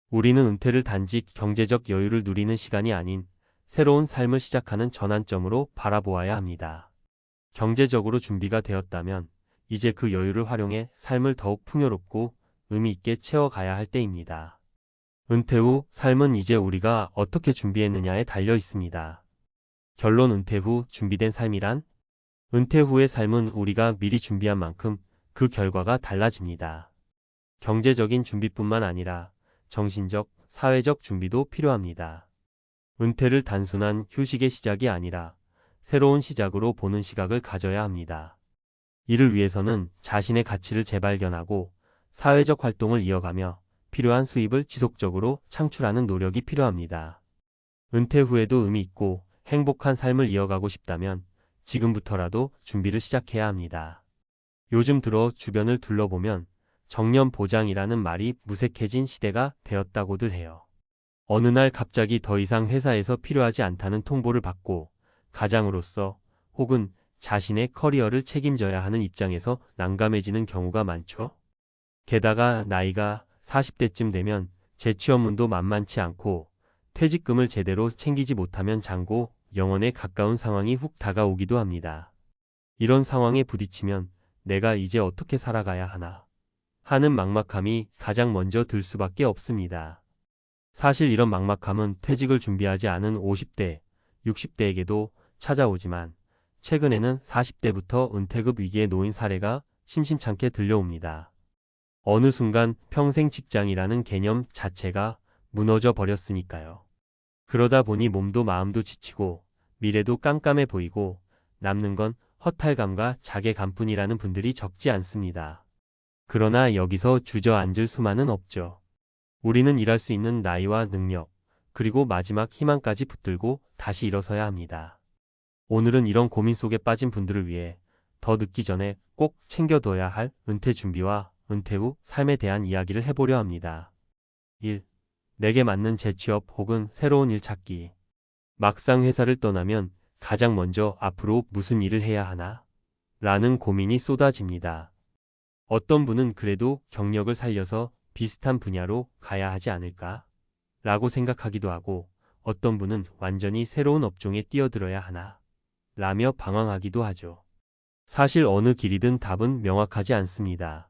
[SPEAKER 1] 우리는 은퇴를 단지 경제적 여유를 누리는 시간이 아닌 새로운 삶을 시작하는 전환점으로 바라보아야 합니다. 경제적으로 준비가 되었다면 이제 그 여유를 활용해 삶을 더욱 풍요롭고 의미 있게 채워가야 할 때입니다. 은퇴 후 삶은 이제 우리가 어떻게 준비했느냐에 달려 있습니다. 결론 은퇴 후 준비된 삶이란? 은퇴 후의 삶은 우리가 미리 준비한 만큼 그 결과가 달라집니다. 경제적인 준비뿐만 아니라 정신적, 사회적 준비도 필요합니다. 은퇴를 단순한 휴식의 시작이 아니라 새로운 시작으로 보는 시각을 가져야 합니다. 이를 위해서는 자신의 가치를 재발견하고 사회적 활동을 이어가며 필요한 수입을 지속적으로 창출하는 노력이 필요합니다. 은퇴 후에도 의미 있고 행복한 삶을 이어가고 싶다면 지금부터라도 준비를 시작해야 합니다. 요즘 들어 주변을 둘러보면 정년 보장이라는 말이 무색해진 시대가 되었다고들 해요. 어느 날 갑자기 더 이상 회사에서 필요하지 않다는 통보를 받고 가장으로서 혹은 자신의 커리어를 책임져야 하는 입장에서 난감해지는 경우가 많죠. 게다가 나이가 40대쯤 되면 재취업문도 만만치 않고 퇴직금을 제대로 챙기지 못하면 장고 영원에 가까운 상황이 훅 다가오기도 합니다. 이런 상황에 부딪히면 내가 이제 어떻게 살아가야 하나 하는 막막함이 가장 먼저 들 수밖에 없습니다. 사실 이런 막막함은 퇴직을 준비하지 않은 50대, 60대에게도 찾아오지만 최근에는 40대부터 은퇴급 위기에 놓인 사례가 심심찮게 들려옵니다. 어느 순간 평생 직장이라는 개념 자체가 무너져 버렸으니까요. 그러다 보니 몸도 마음도 지치고 미래도 깜깜해 보이고 남는 건 허탈감과 자괴감뿐이라는 분들이 적지 않습니다. 그러나 여기서 주저앉을 수만은 없죠. 우리는 일할 수 있는 나이와 능력, 그리고 마지막 희망까지 붙들고 다시 일어서야 합니다. 오늘은 이런 고민 속에 빠진 분들을 위해 더 늦기 전에 꼭 챙겨둬야 할 은퇴 준비와 은퇴 후 삶에 대한 이야기를 해보려 합니다. 1. 내게 맞는 재취업 혹은 새로운 일 찾기. 막상 회사를 떠나면 가장 먼저 앞으로 무슨 일을 해야 하나? 라는 고민이 쏟아집니다. 어떤 분은 그래도 경력을 살려서 비슷한 분야로 가야 하지 않을까? 라고 생각하기도 하고 어떤 분은 완전히 새로운 업종에 뛰어들어야 하나? 라며 방황하기도 하죠. 사실 어느 길이든 답은 명확하지 않습니다.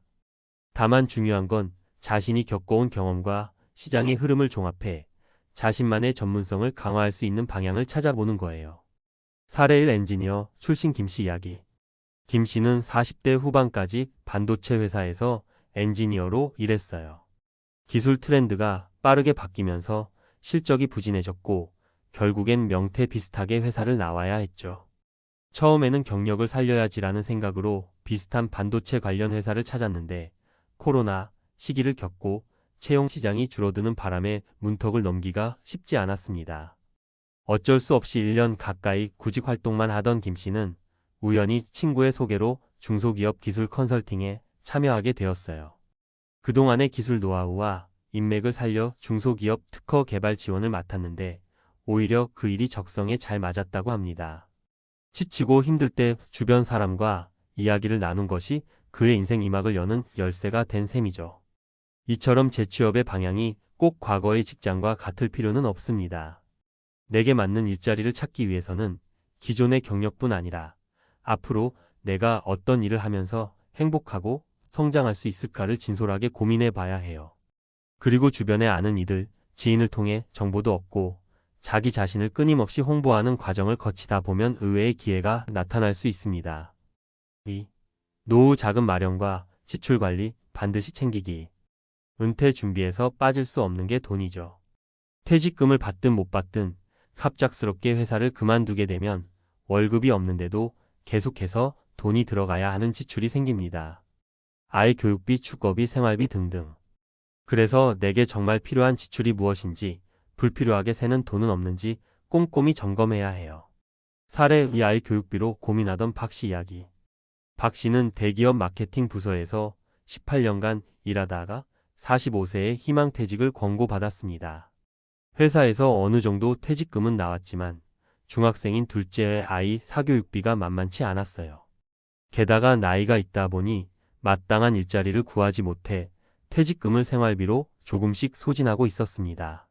[SPEAKER 1] 다만 중요한 건 자신이 겪어온 경험과 시장의 흐름을 종합해 자신만의 전문성을 강화할 수 있는 방향을 찾아보는 거예요. 사례 1 엔지니어 출신 김씨 이야기. 김씨는 40대 후반까지 반도체 회사에서 엔지니어로 일했어요. 기술 트렌드가 빠르게 바뀌면서 실적이 부진해졌고 결국엔 명태 비슷하게 회사를 나와야 했죠. 처음에는 경력을 살려야지라는 생각으로 비슷한 반도체 관련 회사를 찾았는데 코로나 시기를 겪고 채용 시장이 줄어드는 바람에 문턱을 넘기가 쉽지 않았습니다. 어쩔 수 없이 1년 가까이 구직 활동만 하던 김 씨는 우연히 친구의 소개로 중소기업 기술 컨설팅에 참여하게 되었어요. 그동안의 기술 노하우와 인맥을 살려 중소기업 특허 개발 지원을 맡았는데 오히려 그 일이 적성에 잘 맞았다고 합니다. 지치고 힘들 때 주변 사람과 이야기를 나눈 것이 그의 인생 이막을 여는 열쇠가 된 셈이죠. 이처럼 재취업의 방향이 꼭 과거의 직장과 같을 필요는 없습니다. 내게 맞는 일자리를 찾기 위해서는 기존의 경력뿐 아니라 앞으로 내가 어떤 일을 하면서 행복하고 성장할 수 있을까를 진솔하게 고민해 봐야 해요. 그리고 주변에 아는 이들, 지인을 통해 정보도 얻고 자기 자신을 끊임없이 홍보하는 과정을 거치다 보면 의외의 기회가 나타날 수 있습니다. 2. 노후 자금 마련과 지출 관리 반드시 챙기기. 은퇴 준비에서 빠질 수 없는 게 돈이죠. 퇴직금을 받든 못 받든 갑작스럽게 회사를 그만두게 되면 월급이 없는데도 계속해서 돈이 들어가야 하는 지출이 생깁니다. 아이 교육비, 축구비, 생활비 등등. 그래서 내게 정말 필요한 지출이 무엇인지 불필요하게 새는 돈은 없는지 꼼꼼히 점검해야 해요. 사례 이 아이 교육비로 고민하던 박 씨 이야기. 박 씨는 대기업 마케팅 부서에서 18년간 일하다가 45세에 희망퇴직을 권고받았습니다. 회사에서 어느 정도 퇴직금은 나왔지만 중학생인 둘째 아이 사교육비가 만만치 않았어요. 게다가 나이가 있다 보니 마땅한 일자리를 구하지 못해 퇴직금을 생활비로 조금씩 소진하고 있었습니다.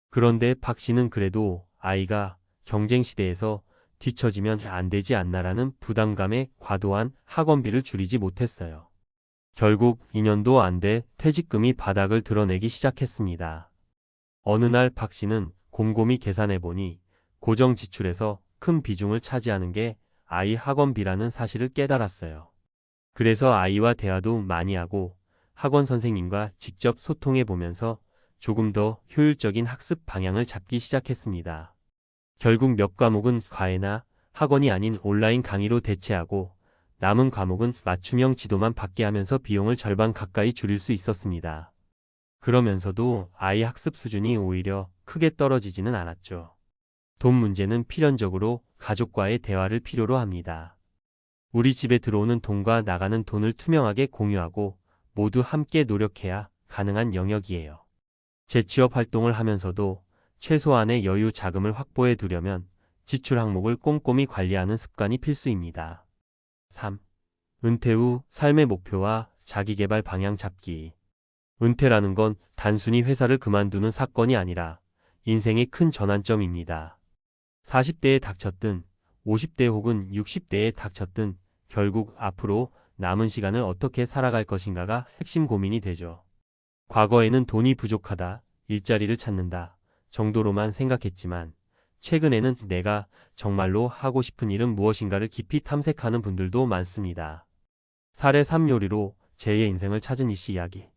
[SPEAKER 1] 그런데 박 씨는 그래도 아이가 경쟁시대에서 뒤처지면 안 되지 않나라는 부담감에 과도한 학원비를 줄이지 못했어요. 결국 2년도 안 돼 퇴직금이 바닥을 드러내기 시작했습니다. 어느 날 박 씨는 곰곰이 계산해 보니 고정 지출에서 큰 비중을 차지하는 게 아이 학원비라는 사실을 깨달았어요. 그래서 아이와 대화도 많이 하고 학원 선생님과 직접 소통해 보면서 조금 더 효율적인 학습 방향을 잡기 시작했습니다. 결국 몇 과목은 과외나 학원이 아닌 온라인 강의로 대체하고 남은 과목은 맞춤형 지도만 받게 하면서 비용을 절반 가까이 줄일 수 있었습니다. 그러면서도 아이 학습 수준이 오히려 크게 떨어지지는 않았죠. 돈 문제는 필연적으로 가족과의 대화를 필요로 합니다. 우리 집에 들어오는 돈과 나가는 돈을 투명하게 공유하고 모두 함께 노력해야 가능한 영역이에요. 재취업 활동을 하면서도 최소한의 여유 자금을 확보해 두려면 지출 항목을 꼼꼼히 관리하는 습관이 필수입니다. 3. 은퇴 후 삶의 목표와 자기계발 방향 잡기. 은퇴라는 건 단순히 회사를 그만두는 사건이 아니라 인생의 큰 전환점입니다. 40대에 닥쳤든 50대 혹은 60대에 닥쳤든 결국 앞으로 남은 시간을 어떻게 살아갈 것인가가 핵심 고민이 되죠. 과거에는 돈이 부족하다, 일자리를 찾는다 정도로만 생각했지만 최근에는 내가 정말로 하고 싶은 일은 무엇인가를 깊이 탐색하는 분들도 많습니다. 사례 3 요리로 제2의 인생을 찾은 이 씨 이야기.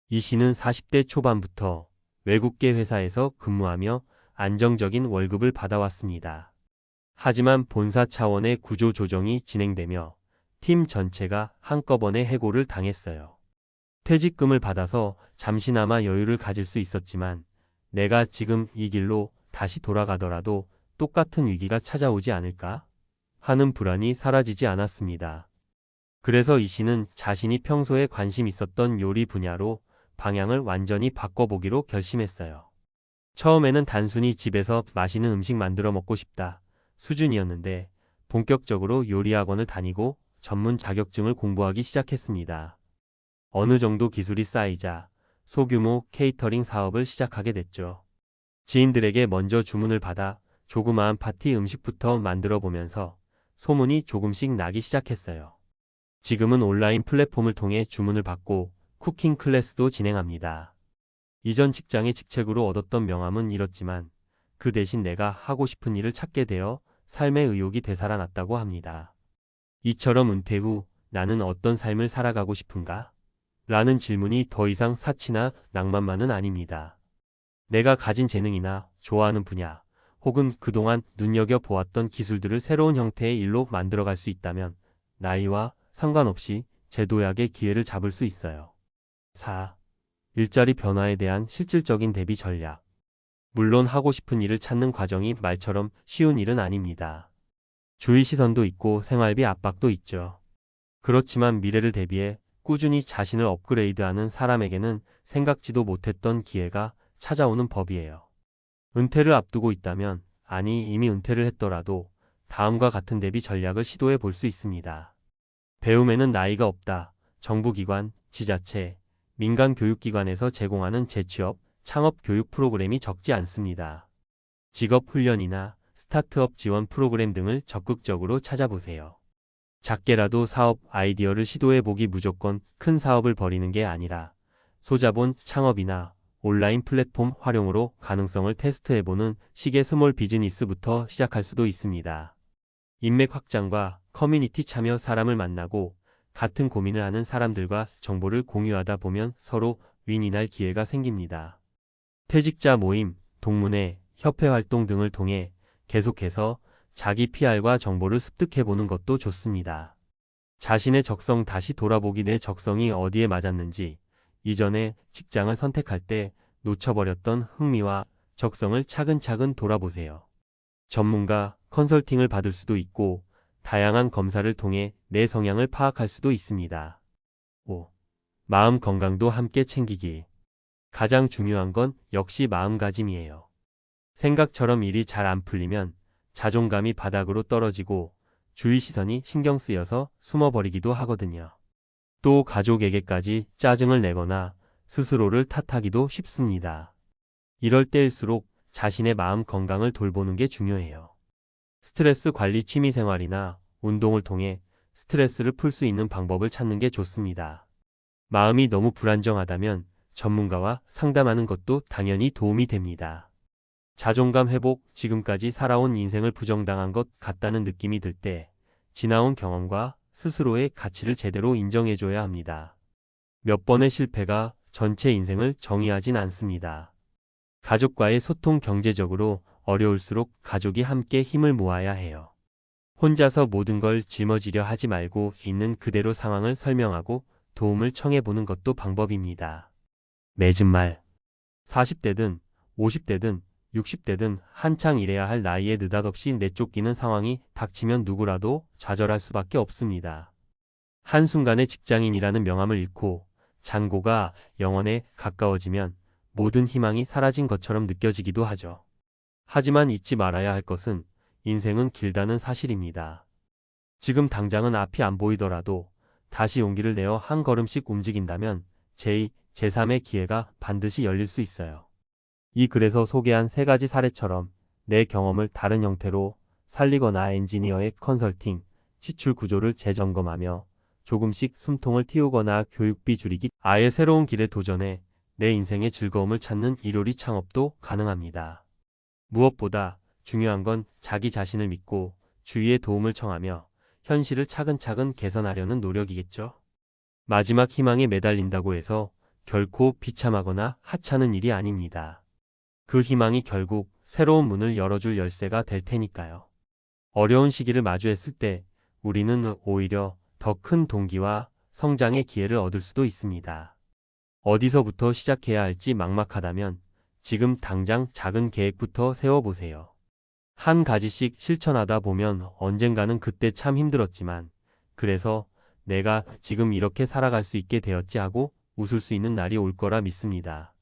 [SPEAKER 1] 이 씨는 40대 초반부터 외국계 회사에서 근무하며 안정적인 월급을 받아왔습니다. 하지만 본사 차원의 구조 조정이 진행되며 팀 전체가 한꺼번에 해고를 당했어요. 퇴직금을 받아서 잠시나마 여유를 가질 수 있었지만 내가 지금 이 길로 다시 돌아가더라도 똑같은 위기가 찾아오지 않을까 하는 불안이 사라지지 않았습니다. 그래서 이 씨는 자신이 평소에 관심 있었던 요리 분야로 방향을 완전히 바꿔보기로 결심했어요. 처음에는 단순히 집에서 맛있는 음식 만들어 먹고 싶다 수준이었는데 본격적으로 요리 학원을 다니고 전문 자격증을 공부하기 시작했습니다. 어느 정도 기술이 쌓이자 소규모 케이터링 사업을 시작하게 됐죠. 지인들에게 먼저 주문을 받아 조그마한 파티 음식부터 만들어 보면서 소문이 조금씩 나기 시작했어요. 지금은 온라인 플랫폼을 통해 주문을 받고 쿠킹 클래스도 진행합니다. 이전 직장의 직책으로 얻었던 명함은 잃었지만 그 대신 내가 하고 싶은 일을 찾게 되어 삶의 의욕이 되살아났다고 합니다. 이처럼 은퇴 후 나는 어떤 삶을 살아가고 싶은가? 라는 질문이 더 이상 사치나 낭만만은 아닙니다. 내가 가진 재능이나 좋아하는 분야, 혹은 그동안 눈여겨보았던 기술들을 새로운 형태의 일로 만들어갈 수 있다면 나이와 상관없이 재도약의 기회를 잡을 수 있어요. 4. 일자리 변화에 대한 실질적인 대비 전략. 물론 하고 싶은 일을 찾는 과정이 말처럼 쉬운 일은 아닙니다. 주위 시선도 있고 생활비 압박도 있죠. 그렇지만 미래를 대비해 꾸준히 자신을 업그레이드하는 사람에게는 생각지도 못했던 기회가 찾아오는 법이에요. 은퇴를 앞두고 있다면, 아니 이미 은퇴를 했더라도 다음과 같은 대비 전략을 시도해 볼 수 있습니다. 배움에는 나이가 없다. 정부기관, 지자체, 민간 교육기관에서 제공하는 재취업, 창업 교육 프로그램이 적지 않습니다. 직업훈련이나 스타트업 지원 프로그램 등을 적극적으로 찾아보세요. 작게라도 사업 아이디어를 시도해보기. 무조건 큰 사업을 벌이는 게 아니라 소자본 창업이나 온라인 플랫폼 활용으로 가능성을 테스트해보는 식의 스몰 비즈니스부터 시작할 수도 있습니다. 인맥 확장과 커뮤니티 참여, 사람을 만나고 같은 고민을 하는 사람들과 정보를 공유하다 보면 서로 윈이 날 기회가 생깁니다. 퇴직자 모임, 동문회, 협회 활동 등을 통해 계속해서 자기 PR과 정보를 습득해보는 것도 좋습니다. 자신의 적성 다시 돌아보기. 내 적성이 어디에 맞았는지, 이전에 직장을 선택할 때 놓쳐버렸던 흥미와 적성을 차근차근 돌아보세요. 전문가, 컨설팅을 받을 수도 있고 다양한 검사를 통해 내 성향을 파악할 수도 있습니다. 5. 마음 건강도 함께 챙기기. 가장 중요한 건 역시 마음가짐이에요. 생각처럼 일이 잘 안 풀리면 자존감이 바닥으로 떨어지고 주위 시선이 신경 쓰여서 숨어버리기도 하거든요. 또 가족에게까지 짜증을 내거나 스스로를 탓하기도 쉽습니다. 이럴 때일수록 자신의 마음 건강을 돌보는 게 중요해요. 스트레스 관리, 취미생활이나 운동을 통해 스트레스를 풀 수 있는 방법을 찾는 게 좋습니다. 마음이 너무 불안정하다면 전문가와 상담하는 것도 당연히 도움이 됩니다. 자존감 회복, 지금까지 살아온 인생을 부정당한 것 같다는 느낌이 들 때 지나온 경험과 스스로의 가치를 제대로 인정해줘야 합니다. 몇 번의 실패가 전체 인생을 정의하진 않습니다. 가족과의 소통, 경제적으로 어려울수록 가족이 함께 힘을 모아야 해요. 혼자서 모든 걸 짊어지려 하지 말고 있는 그대로 상황을 설명하고 도움을 청해보는 것도 방법입니다. 맺은 말. 40대든 50대든 60대든 한창 일해야 할 나이에 느닷없이 내쫓기는 상황이 닥치면 누구라도 좌절할 수밖에 없습니다. 한순간에 직장인이라는 명함을 잃고 잔고가 영원에 가까워지면 모든 희망이 사라진 것처럼 느껴지기도 하죠. 하지만 잊지 말아야 할 것은 인생은 길다는 사실입니다. 지금 당장은 앞이 안 보이더라도 다시 용기를 내어 한 걸음씩 움직인다면 제2, 제3의 기회가 반드시 열릴 수 있어요. 이 글에서 소개한 3가지 사례처럼 내 경험을 다른 형태로 살리거나 엔지니어의 컨설팅, 지출 구조를 재점검하며 조금씩 숨통을 틔우거나 교육비 줄이기, 아예 새로운 길에 도전해 내 인생의 즐거움을 찾는 일요리 창업도 가능합니다. 무엇보다 중요한 건 자기 자신을 믿고 주위의 도움을 청하며 현실을 차근차근 개선하려는 노력이겠죠. 마지막 희망에 매달린다고 해서 결코 비참하거나 하찮은 일이 아닙니다. 그 희망이 결국 새로운 문을 열어줄 열쇠가 될 테니까요. 어려운 시기를 마주했을 때 우리는 오히려 더 큰 동기와 성장의 기회를 얻을 수도 있습니다. 어디서부터 시작해야 할지 막막하다면 지금 당장 작은 계획부터 세워보세요. 한 가지씩 실천하다 보면 언젠가는 그때 참 힘들었지만 그래서 내가 지금 이렇게 살아갈 수 있게 되었지 하고 웃을 수 있는 날이 올 거라 믿습니다.